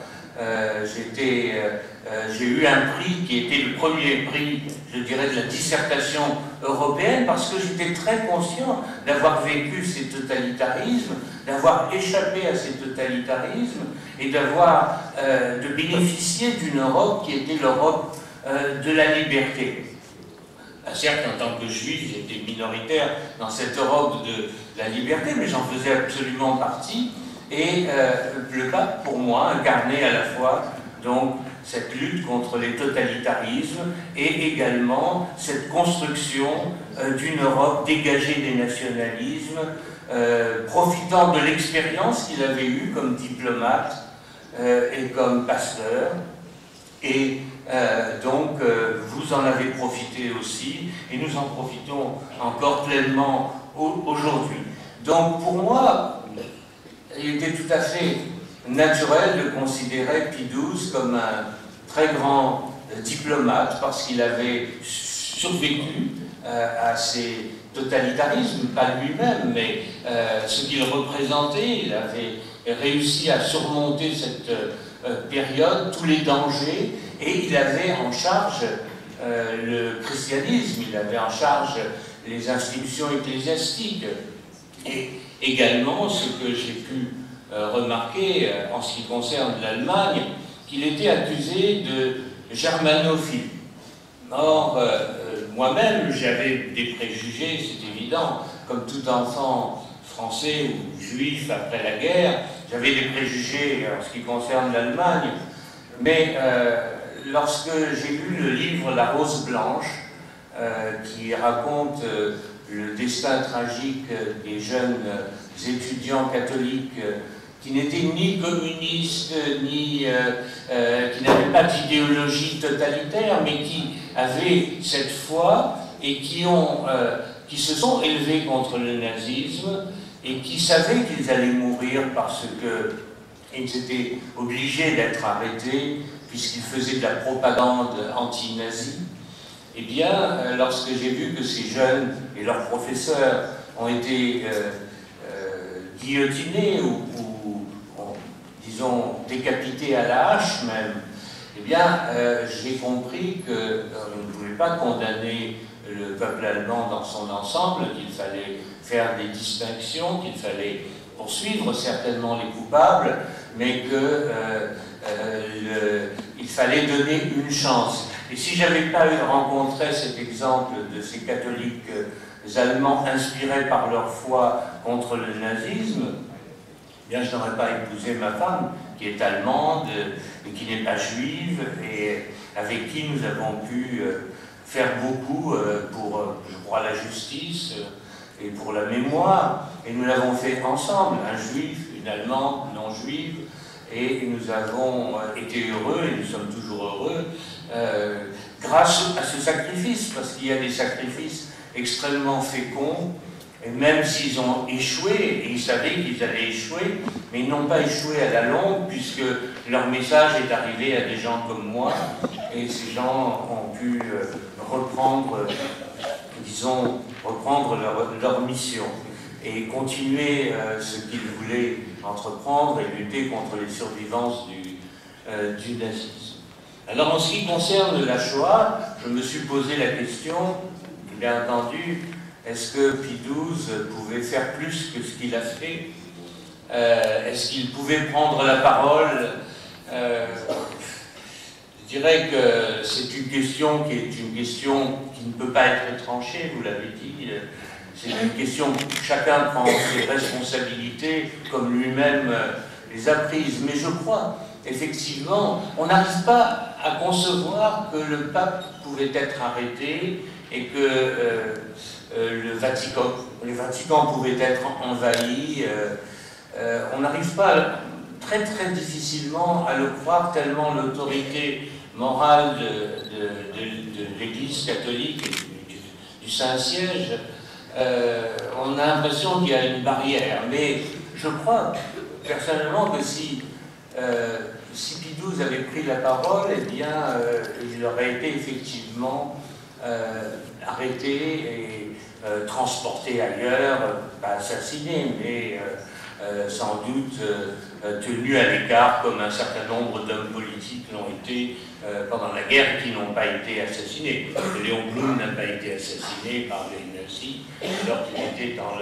j'ai eu un prix qui était le premier prix, je dirais, de la dissertation européenne, parce que j'étais très conscient d'avoir vécu ces totalitarismes, d'avoir échappé à ces totalitarismes et de bénéficier d'une Europe qui était l'Europe de la liberté. Certes, en tant que juif, j'étais minoritaire dans cette Europe de la liberté, mais j'en faisais absolument partie. Et le pape, pour moi, incarnait à la fois donc cette lutte contre les totalitarismes et également cette construction d'une Europe dégagée des nationalismes, profitant de l'expérience qu'il avait eue comme diplomate et comme pasteur. Et donc, vous en avez profité aussi, et nous en profitons encore pleinement aujourd'hui. Donc, pour moi, il était tout à fait naturel de considérer Pie XII comme un très grand diplomate, parce qu'il avait survécu à ces totalitarismes, pas lui-même, mais ce qu'il représentait. Il avait réussi à surmonter cette période, tous les dangers, et il avait en charge le christianisme, il avait en charge les institutions ecclésiastiques. Et également, ce que j'ai pu remarquer en ce qui concerne l'Allemagne, qu'il était accusé de germanophilie. Or, moi-même, j'avais des préjugés, c'est évident, comme tout enfant français ou juif après la guerre, j'avais des préjugés en ce qui concerne l'Allemagne, mais lorsque j'ai lu le livre La Rose Blanche, qui raconte le destin tragique des jeunes étudiants catholiques qui n'étaient ni communistes, ni qui n'avaient pas d'idéologie totalitaire, mais qui avaient cette foi et qui se sont élevés contre le nazisme et qui savaient qu'ils allaient mourir parce qu'ils étaient obligés d'être arrêtés puisqu'ils faisaient de la propagande anti-nazie. Eh bien, lorsque j'ai vu que ces jeunes et leurs professeurs ont été guillotinés ou, disons, décapités à la hache même, eh bien, j'ai compris qu'on ne pouvait pas condamner le peuple allemand dans son ensemble, qu'il fallait faire des distinctions, qu'il fallait poursuivre certainement les coupables, mais qu'il fallait donner une chance. Et si je n'avais pas rencontré cet exemple de ces catholiques allemands inspirés par leur foi contre le nazisme, eh bien je n'aurais pas épousé ma femme, qui est allemande et qui n'est pas juive, et avec qui nous avons pu faire beaucoup pour, je crois, la justice et pour la mémoire, et nous l'avons fait ensemble, un juif, une allemande non juive, et nous avons été heureux, et nous sommes toujours heureux, grâce à ce sacrifice, parce qu'il y a des sacrifices extrêmement féconds, et même s'ils ont échoué, et ils savaient qu'ils allaient échouer, mais ils n'ont pas échoué à la longue, puisque leur message est arrivé à des gens comme moi, et ces gens ont pu reprendre, disons, reprendre leur mission, et continuer ce qu'ils voulaient entreprendre, et lutter contre les survivances du nazisme. Alors en ce qui concerne la Shoah, je me suis posé la question, bien entendu, est-ce que Pie XII pouvait faire plus que ce qu'il a fait? Est-ce qu'il pouvait prendre la parole? Je dirais que c'est une question qui ne peut pas être tranchée, vous l'avez dit. C'est une question où chacun prend ses responsabilités comme lui-même les a prises. Mais je crois, effectivement, on n'arrive pas à concevoir que le pape pouvait être arrêté et que le Vatican pouvait être envahi. On n'arrive pas très très difficilement à le croire, tellement l'autorité morale de l'Église catholique et du Saint-Siège, on a l'impression qu'il y a une barrière. Mais je crois personnellement que si Pie XII avait pris la parole, eh bien, il aurait été effectivement arrêté et transporté ailleurs, pas assassiné, mais sans doute tenu à l'écart, comme un certain nombre d'hommes politiques l'ont été pendant la guerre, qui n'ont pas été assassinés. Léon Blum n'a pas été assassiné par les nazis, alors qu'il était dans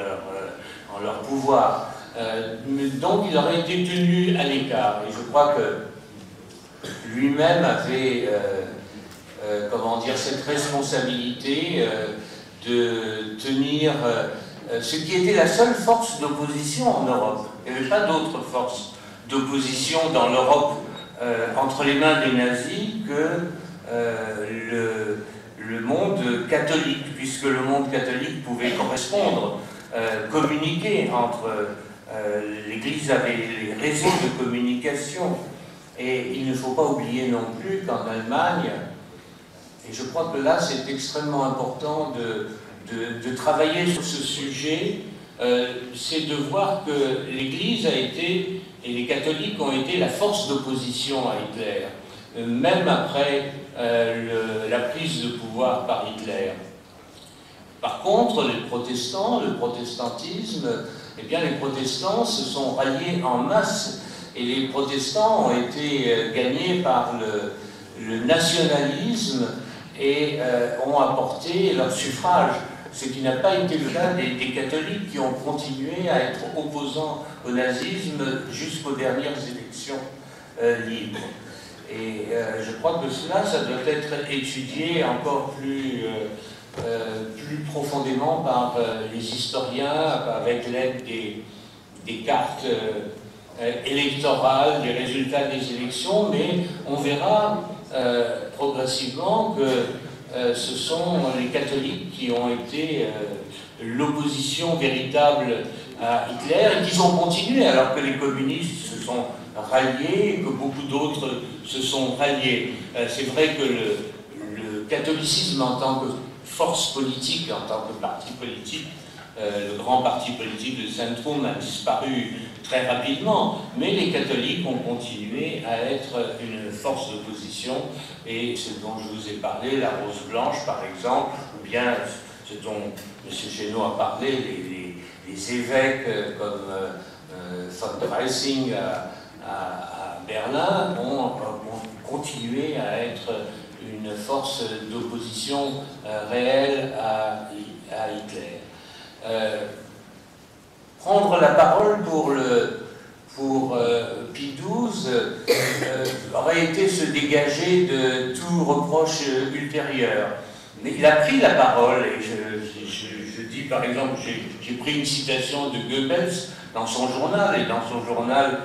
leur pouvoir. Donc il aurait été tenu à l'écart. Et je crois que lui-même avait comment dire, cette responsabilité de tenir ce qui était la seule force d'opposition en Europe. Il n'y avait pas d'autre force d'opposition dans l'Europe entre les mains des nazis que le monde catholique, puisque le monde catholique pouvait correspondre, communiquer entre l'Église avait les réseaux de communication. Et il ne faut pas oublier non plus qu'en Allemagne, et je crois que là c'est extrêmement important de travailler sur ce sujet, c'est de voir que l'Église a été, et les catholiques ont été la force d'opposition à Hitler, même après la prise de pouvoir par Hitler. Par contre, les protestants, le protestantisme, eh bien les protestants se sont ralliés en masse, et les protestants ont été gagnés par le nationalisme et ont apporté leur suffrage, ce qui n'a pas été le cas des catholiques qui ont continué à être opposants au nazisme jusqu'aux dernières élections libres. Et je crois que cela, ça doit être étudié encore plus profondément par les historiens, avec l'aide des cartes électorales, des résultats des élections, mais on verra progressivement que ce sont les catholiques qui ont été l'opposition véritable à Hitler et qui ont continué alors que les communistes se sont ralliés et que beaucoup d'autres se sont ralliés. C'est vrai que le catholicisme en tant que force politique, en tant que parti politique, le grand parti politique de Centrum a disparu très rapidement, mais les catholiques ont continué à être une force d'opposition, et ce dont je vous ai parlé, la Rose Blanche par exemple, ou bien ce dont M. Chénaud a parlé, les évêques comme von Dreissing à Berlin ont continué à être une force d'opposition réelle à Hitler. Prendre la parole pour Pie XII aurait été se dégager de tout reproche ultérieur. Mais il a pris la parole, et je dis par exemple, j'ai pris une citation de Goebbels dans son journal, et dans son journal,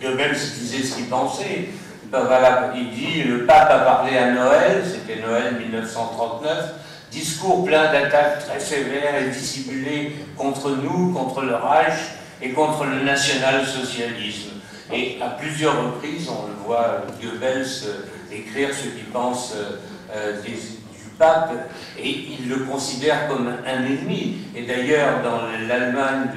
Goebbels disait ce qu'il pensait. Ben voilà, il dit, le pape a parlé à Noël, c'était Noël 1939, discours plein d'attaques très sévères et dissimulées contre nous, contre le Reich et contre le national-socialisme. Et à plusieurs reprises, on le voit Goebbels écrire ce qu'il pense du pape, et il le considère comme un ennemi. Et d'ailleurs, dans l'Allemagne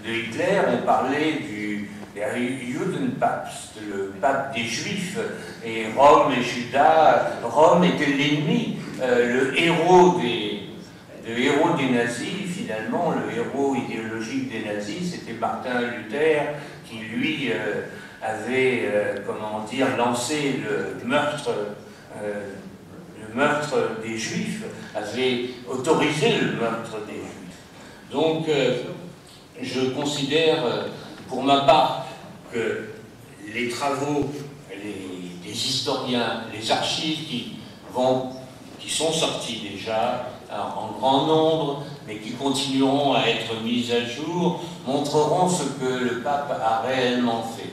de Hitler, on parlait du Judenpapst, le pape des Juifs, et Rome et Juda. Rome était l'ennemi, le héros des nazis, finalement, le héros idéologique des nazis, c'était Martin Luther, qui lui avait, comment dire, lancé le meurtre des Juifs, avait autorisé le meurtre des Juifs. Donc, je considère, pour ma part, que les travaux des historiens, les archives qui sont sortis déjà en grand nombre, mais qui continueront à être mises à jour, montreront ce que le pape a réellement fait.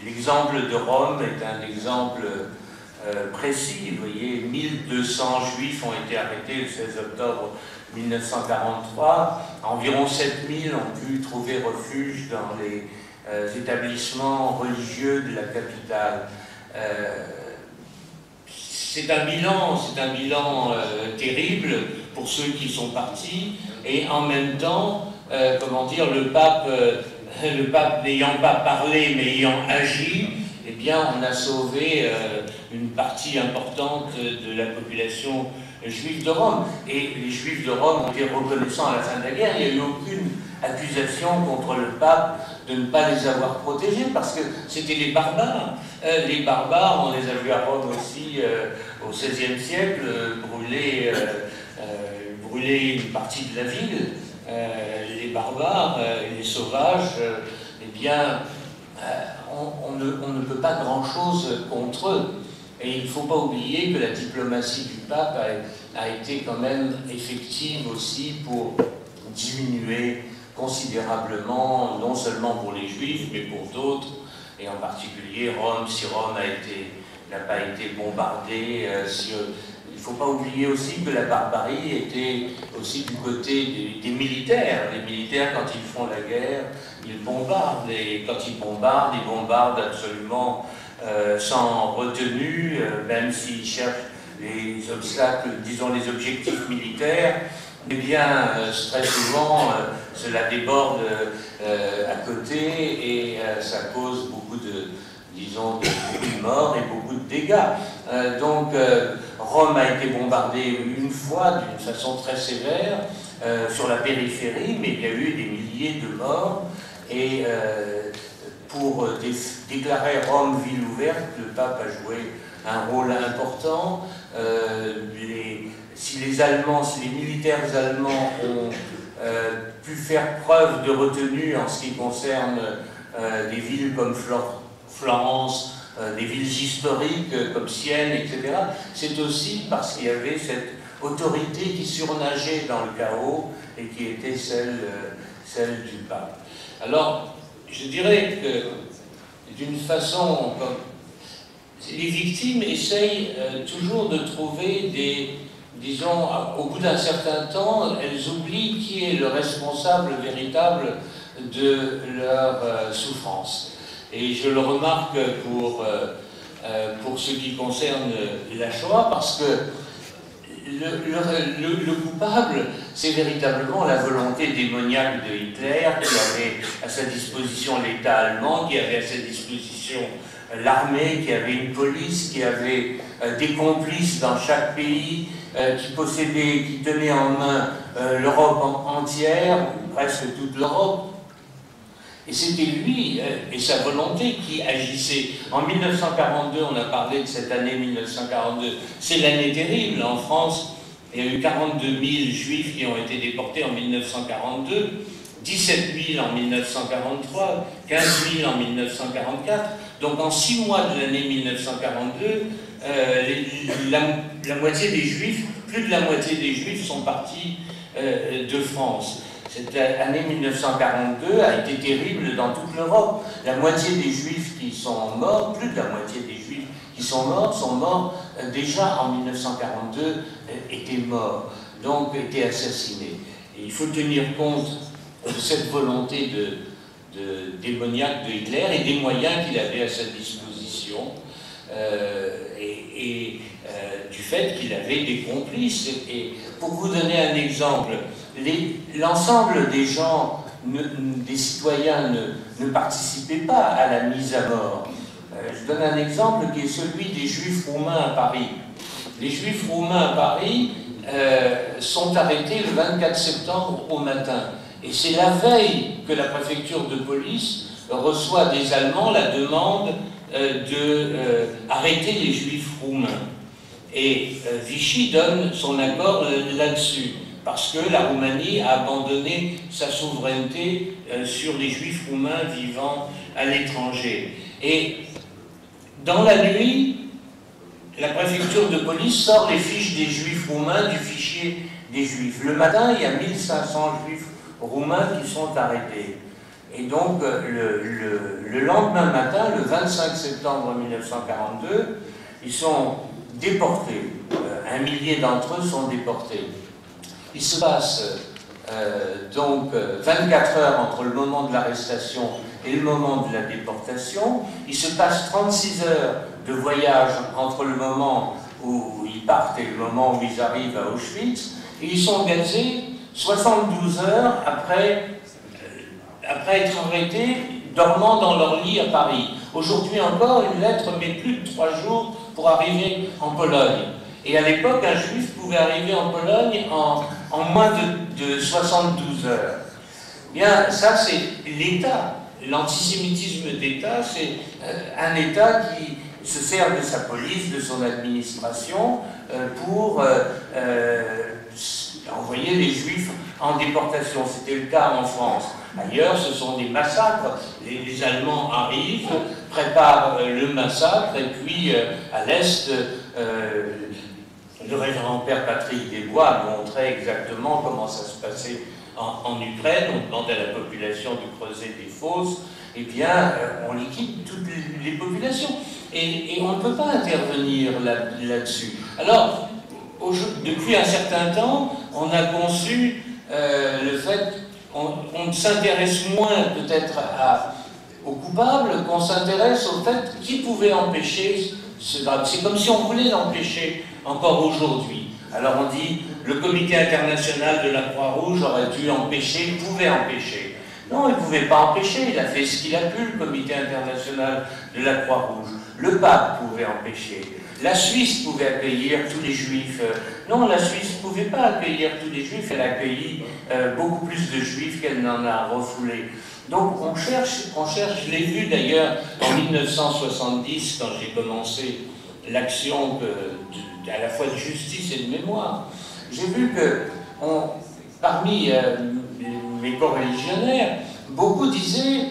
L'exemple de Rome est un exemple précis. Vous voyez, 1200 juifs ont été arrêtés le 16 octobre 1943. Environ 7000 ont pu trouver refuge dans les établissements religieux de la capitale. C'est un bilan terrible pour ceux qui sont partis, et en même temps, comment dire, le pape n'ayant pas parlé mais ayant agi, eh bien, on a sauvé une partie importante de la population juive de Rome. Et les juifs de Rome ont été reconnaissants à la fin de la guerre. Il n'y a eu aucune accusation contre le pape de ne pas les avoir protégés, parce que c'était les barbares. Les barbares, on les a vus à Rome aussi au XVIe siècle, brûler une partie de la ville. Les barbares et les sauvages, eh bien, on ne peut pas grand-chose contre eux. Et il ne faut pas oublier que la diplomatie du pape a été quand même effective aussi pour diminuer considérablement, non seulement pour les Juifs, mais pour d'autres, et en particulier Rome, si Rome n'a pas été bombardée. Il ne faut pas oublier aussi que la barbarie était aussi du côté des militaires. Les militaires, quand ils font la guerre, ils bombardent, et quand ils bombardent absolument sans retenue, même s'ils cherchent les obstacles, disons les objectifs militaires. Eh bien, très souvent, cela déborde à côté, et ça cause beaucoup de morts et beaucoup de dégâts. Donc, Rome a été bombardée une fois d'une façon très sévère sur la périphérie, mais il y a eu des milliers de morts, et pour déclarer Rome ville ouverte, le pape a joué un rôle important. Si les militaires allemands ont pu faire preuve de retenue en ce qui concerne des villes comme Florence, des villes historiques comme Sienne, etc., c'est aussi parce qu'il y avait cette autorité qui surnageait dans le chaos et qui était celle du pape. Alors, je dirais que d'une façon, les victimes essayent toujours de trouver disons, au bout d'un certain temps, elles oublient qui est le responsable véritable de leur souffrance. Et je le remarque pour ce qui concerne la Shoah, parce que le coupable, c'est véritablement la volonté démoniaque de Hitler, qui avait à sa disposition l'État allemand, qui avait à sa disposition l'armée, qui avait une police, qui avait des complices dans chaque pays, qui tenait en main l'Europe entière, ou presque toute l'Europe. Et c'était lui et sa volonté qui agissait. En 1942, on a parlé de cette année 1942, c'est l'année terrible. En France, il y a eu 42 000 juifs qui ont été déportés en 1942, 17 000 en 1943, 15 000 en 1944. Donc en 6 mois de l'année 1942, la moitié des juifs, plus de la moitié des juifs sont partis de France. Cette année 1942 a été terrible dans toute l'Europe. La moitié des juifs qui sont morts, plus de la moitié des juifs qui sont morts déjà en 1942, étaient morts, donc étaient assassinés. Et il faut tenir compte de cette volonté démoniaque de Hitler et des moyens qu'il avait à sa disposition, du fait qu'il avait des complices. Et pour vous donner un exemple, l'ensemble des gens, des citoyens ne participaient pas à la mise à mort. Je donne un exemple qui est celui des Juifs roumains à Paris. Les Juifs roumains à Paris sont arrêtés le 24 septembre au matin. Et c'est la veille que la préfecture de police reçoit des Allemands la demande d'arrêter les Juifs roumains. Et Vichy donne son accord là-dessus, parce que la Roumanie a abandonné sa souveraineté sur les Juifs roumains vivant à l'étranger. Et dans la nuit, la préfecture de police sort les fiches des Juifs roumains du fichier des Juifs. Le matin, il y a 1500 Juifs roumains qui sont arrêtés. Et donc, le lendemain matin, le 25 septembre 1942, ils sont déportés. 1 millier d'entre eux sont déportés. Il se passe donc 24 heures entre le moment de l'arrestation et le moment de la déportation. Il se passe 36 heures de voyage entre le moment où ils partent et le moment où ils arrivent à Auschwitz. Et ils sont gazés 72 heures après être arrêtés, dormant dans leur lit à Paris. Aujourd'hui encore, une lettre met plus de 3 jours pour arriver en Pologne. Et à l'époque, un juif pouvait arriver en Pologne en moins de 72 heures. Bien, ça c'est l'État. L'antisémitisme d'État, c'est un État qui se sert de sa police, de son administration, pour envoyer les Juifs en déportation. C'était le cas en France. Ailleurs, ce sont des massacres. Les Allemands arrivent, préparent le massacre, et puis à l'Est, le révérend père Patrick Desbois montrait exactement comment ça se passait en Ukraine. On demandait à la population de creuser des fosses. Eh bien, on liquide toutes les populations. Et on ne peut pas intervenir là-dessus. Alors, depuis un certain temps, on a conçu le fait qu'on s'intéresse moins peut-être aux coupables, qu'on s'intéresse au fait qui pouvait empêcher ce drame. C'est comme si on voulait l'empêcher encore aujourd'hui. Alors on dit, le comité international de la Croix-Rouge aurait dû empêcher, pouvait empêcher. Non, il ne pouvait pas empêcher, il a fait ce qu'il a pu, le comité international de la Croix-Rouge. Le pape pouvait empêcher. La Suisse pouvait accueillir tous les juifs. Non, la Suisse ne pouvait pas accueillir tous les juifs, elle a accueilli beaucoup plus de juifs qu'elle n'en a refoulé. Donc on cherche, je l'ai vu d'ailleurs en 1970, quand j'ai commencé l'action à la fois de justice et de mémoire. J'ai vu que parmi mes coreligionnaires, beaucoup disaient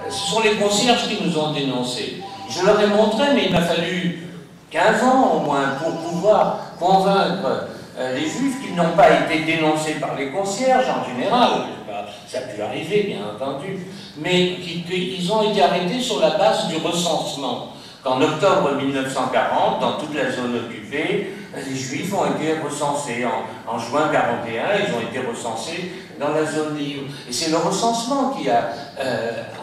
ce sont les concierges qui nous ont dénoncés. Je leur ai montré, mais il m'a fallu 15 ans au moins pour pouvoir convaincre les juifs qui n'ont pas été dénoncés par les concierges en général, ça a pu arriver bien entendu, mais qu'ils ont été arrêtés sur la base du recensement. Qu'en octobre 1940, dans toute la zone occupée, les juifs ont été recensés. En juin 1941, ils ont été recensés dans la zone libre. Et c'est le recensement qui a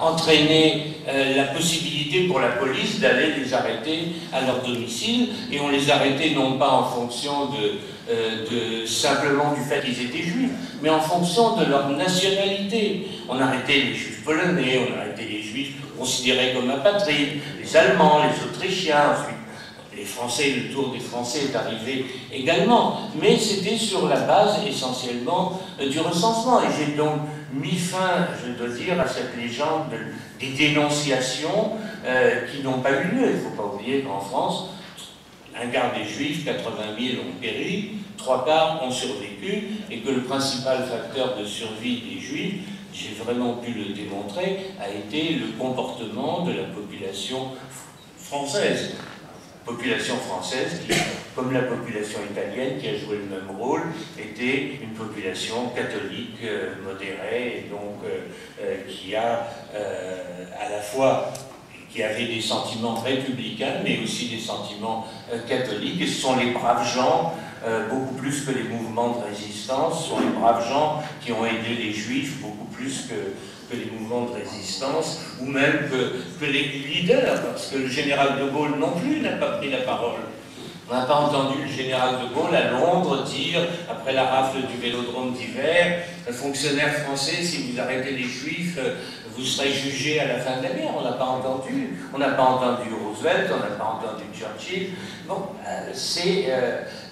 entraîné la possibilité pour la police d'aller les arrêter à leur domicile. Et on les arrêtait non pas en fonction simplement du fait qu'ils étaient juifs, mais en fonction de leur nationalité. On arrêtait les juifs polonais, on arrêtait les juifs considérés comme apatrides, les Allemands, les Autrichiens, ensuite les Français, le tour des Français est arrivé également, mais c'était sur la base essentiellement du recensement. Et j'ai donc mis fin, je dois dire, à cette légende des dénonciations qui n'ont pas eu lieu. Il ne faut pas oublier qu'en France, un quart des Juifs, 80 000 ont péri, 3/4 ont survécu, et que le principal facteur de survie des Juifs, j'ai vraiment pu le démontrer, a été le comportement de la population française. Population française qui, comme la population italienne qui a joué le même rôle, était une population catholique modérée, et donc qui a à la fois qui avait des sentiments républicains, mais aussi des sentiments catholiques, et ce sont les braves gens, beaucoup plus que les mouvements de résistance, ce sont les braves gens qui ont aidé les Juifs beaucoup plus que les mouvements de résistance, ou même que les leaders, parce que le général de Gaulle non plus n'a pas pris la parole. On n'a pas entendu le général de Gaulle à Londres dire, après la rafle du Vélodrome d'hiver, fonctionnaire français, si vous arrêtez les Juifs, vous serez jugé à la fin de la guerre. On n'a pas entendu. On n'a pas entendu Roosevelt, on n'a pas entendu Churchill. Bon, c'est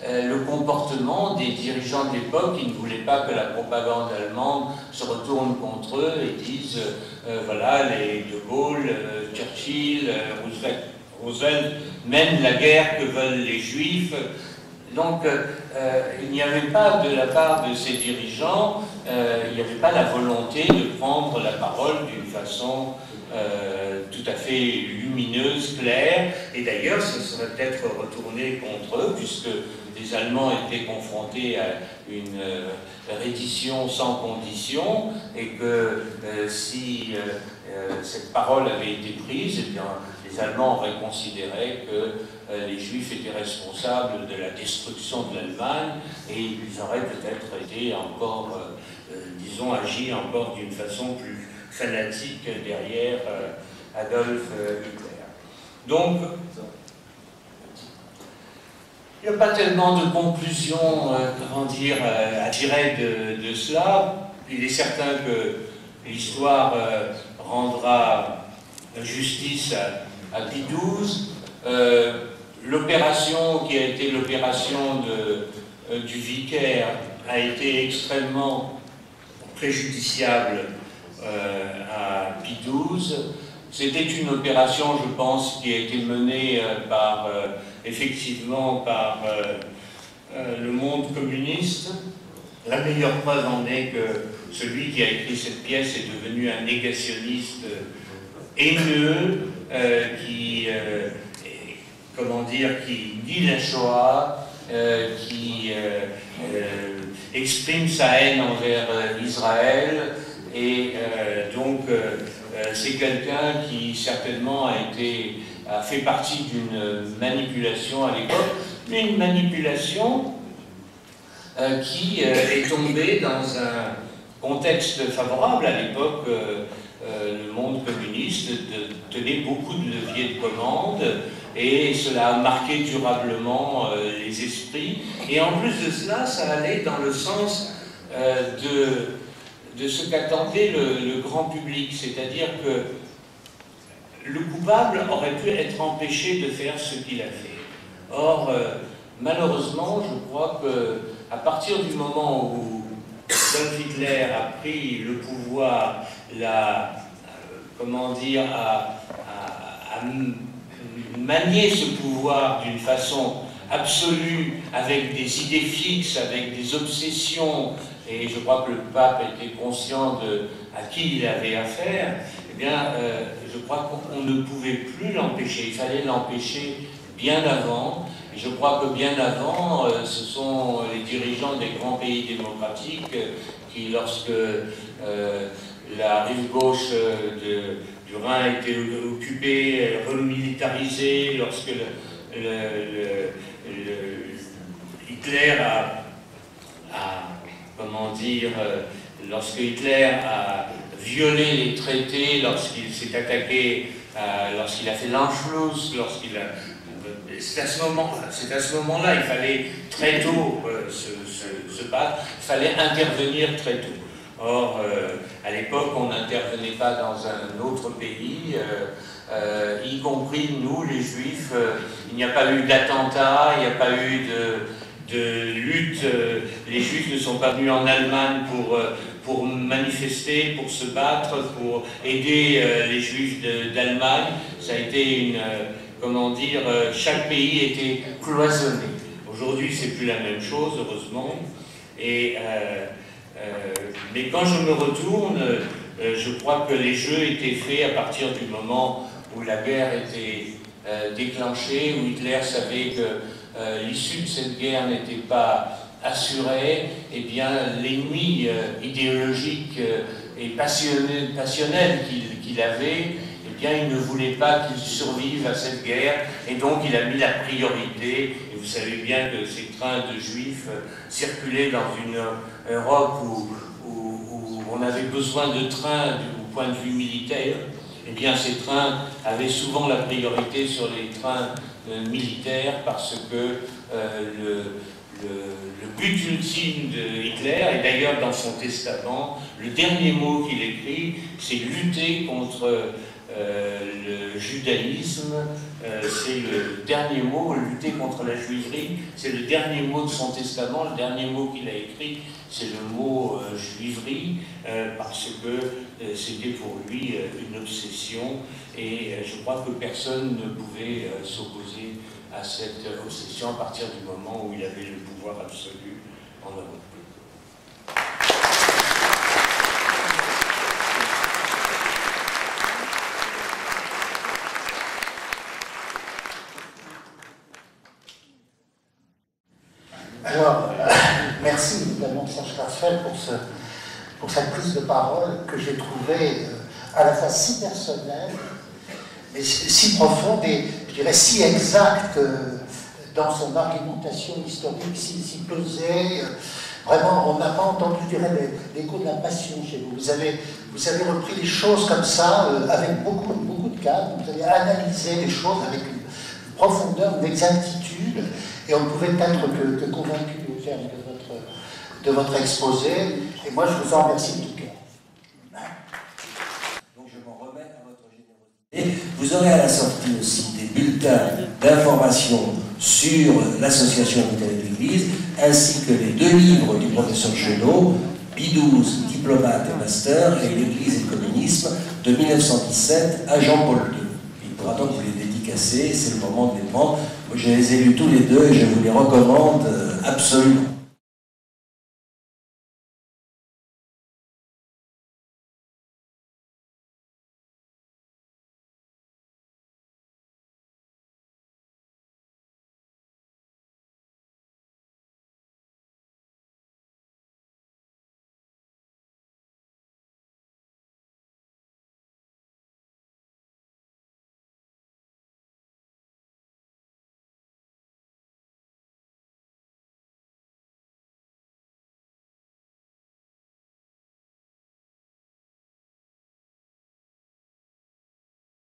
le comportement des dirigeants de l'époque qui ne voulaient pas que la propagande allemande se retourne contre eux et disent, voilà, les de Gaulle, Churchill, Roosevelt mènent la guerre que veulent les Juifs. Donc, il n'y avait pas de la part de ces dirigeants, il n'y avait pas la volonté de prendre la parole d'une façon tout à fait lumineuse, claire, et d'ailleurs, ce serait peut-être retourné contre eux, puisque les Allemands étaient confrontés à une reddition sans condition, et que si cette parole avait été prise, eh bien, les Allemands auraient considéré que les Juifs étaient responsables de la destruction de l'Allemagne, et ils auraient peut-être été encore, disons, agi encore d'une façon plus fanatique derrière Adolf Hitler. Donc, il n'y a pas tellement de conclusions, comment dire, à tirer de cela. Il est certain que l'histoire rendra justice à Pie XII. L'opération qui a été l'opération du vicaire a été extrêmement préjudiciable à Pie XII. C'était une opération, je pense, qui a été menée effectivement par le monde communiste. La meilleure preuve en est que celui qui a écrit cette pièce est devenu un négationniste haineux, comment dire, qui nie la Shoah, qui exprime sa haine envers Israël, et donc c'est quelqu'un qui certainement a fait partie d'une manipulation à l'époque, mais une manipulation qui est tombée dans un contexte favorable. À l'époque, le monde communiste tenait beaucoup de leviers de commande, et cela a marqué durablement les esprits. Et en plus de cela, ça allait dans le sens de ce qu'attendait le grand public, c'est-à-dire que le coupable aurait pu être empêché de faire ce qu'il a fait. Or, malheureusement, je crois qu'à partir du moment où Adolf Hitler a pris le pouvoir, comment dire, à manier ce pouvoir d'une façon absolue, avec des idées fixes, avec des obsessions, et je crois que le pape était conscient à qui il avait affaire, eh bien, je crois qu'on ne pouvait plus l'empêcher. Il fallait l'empêcher bien avant. Et je crois que bien avant, ce sont les dirigeants des grands pays démocratiques qui, lorsque la rive gauche du Rhin était occupée, remilitarisée, lorsque Hitler comment dire, lorsque Hitler a violé les traités, lorsqu'il s'est attaqué, lorsqu'il a fait l'Anschluss, c'est à ce moment-là, il fallait très tôt se battre, il fallait intervenir très tôt. Or, à l'époque, on n'intervenait pas dans un autre pays, y compris nous, les Juifs. Il n'y a pas eu d'attentat, il n'y a pas eu de lutte. Les Juifs ne sont pas venus en Allemagne pour manifester, pour se battre, pour aider les Juifs d'Allemagne. Ça a été comment dire, chaque pays était cloisonné. Aujourd'hui, c'est plus la même chose, heureusement. Mais quand je me retourne, je crois que les jeux étaient faits à partir du moment où la guerre était déclenchée, où Hitler savait que l'issue de cette guerre n'était pas assurée. Eh bien, l'ennemi idéologique et passionnel qu'il avait, eh bien, il ne voulait pas qu'il survive à cette guerre, et donc il a mis la priorité. Et vous savez bien que ces trains de Juifs circulaient dans une Europe où on avait besoin de trains du point de vue militaire. Eh bien, ces trains avaient souvent la priorité sur les trains militaires, parce que le but ultime de Hitler, et d'ailleurs dans son testament, le dernier mot qu'il écrit, c'est lutter contre le judaïsme, c'est le dernier mot, lutter contre la juiverie, c'est le dernier mot de son testament, le dernier mot qu'il a écrit, c'est le mot juiverie, parce que c'était pour lui une obsession, et je crois que personne ne pouvait s'opposer à cette obsession à partir du moment où il avait le pouvoir absolu en Europe. Alors, merci évidemment Serge Klarsfeld pour cette prise de parole que j'ai trouvée à la fois si personnelle, mais si profonde et, je dirais, si exacte dans son argumentation historique, si pesée. Vraiment, on n'a pas entendu, je dirais, l'écho de la passion chez vous. Vous avez repris les choses comme ça, avec beaucoup de calme. Vous avez analysé les choses avec une profondeur, une exactitude, et on ne pouvait être que convaincu au terme de votre exposé. Et moi, je vous en remercie de tout cœur. Donc je m'en remets à votre générosité. Vous aurez à la sortie aussi des bulletins d'information sur l'association Unité de l'Église, ainsi que les 2 livres du professeur Chenot, Bidouze, diplomate et master, et l'Église et le communisme, de 1917 à Jean-Paul II. Il pourra donc vous les dédicacer, c'est le moment de les prendre. Moi, je les ai lus tous les 2 et je vous les recommande absolument.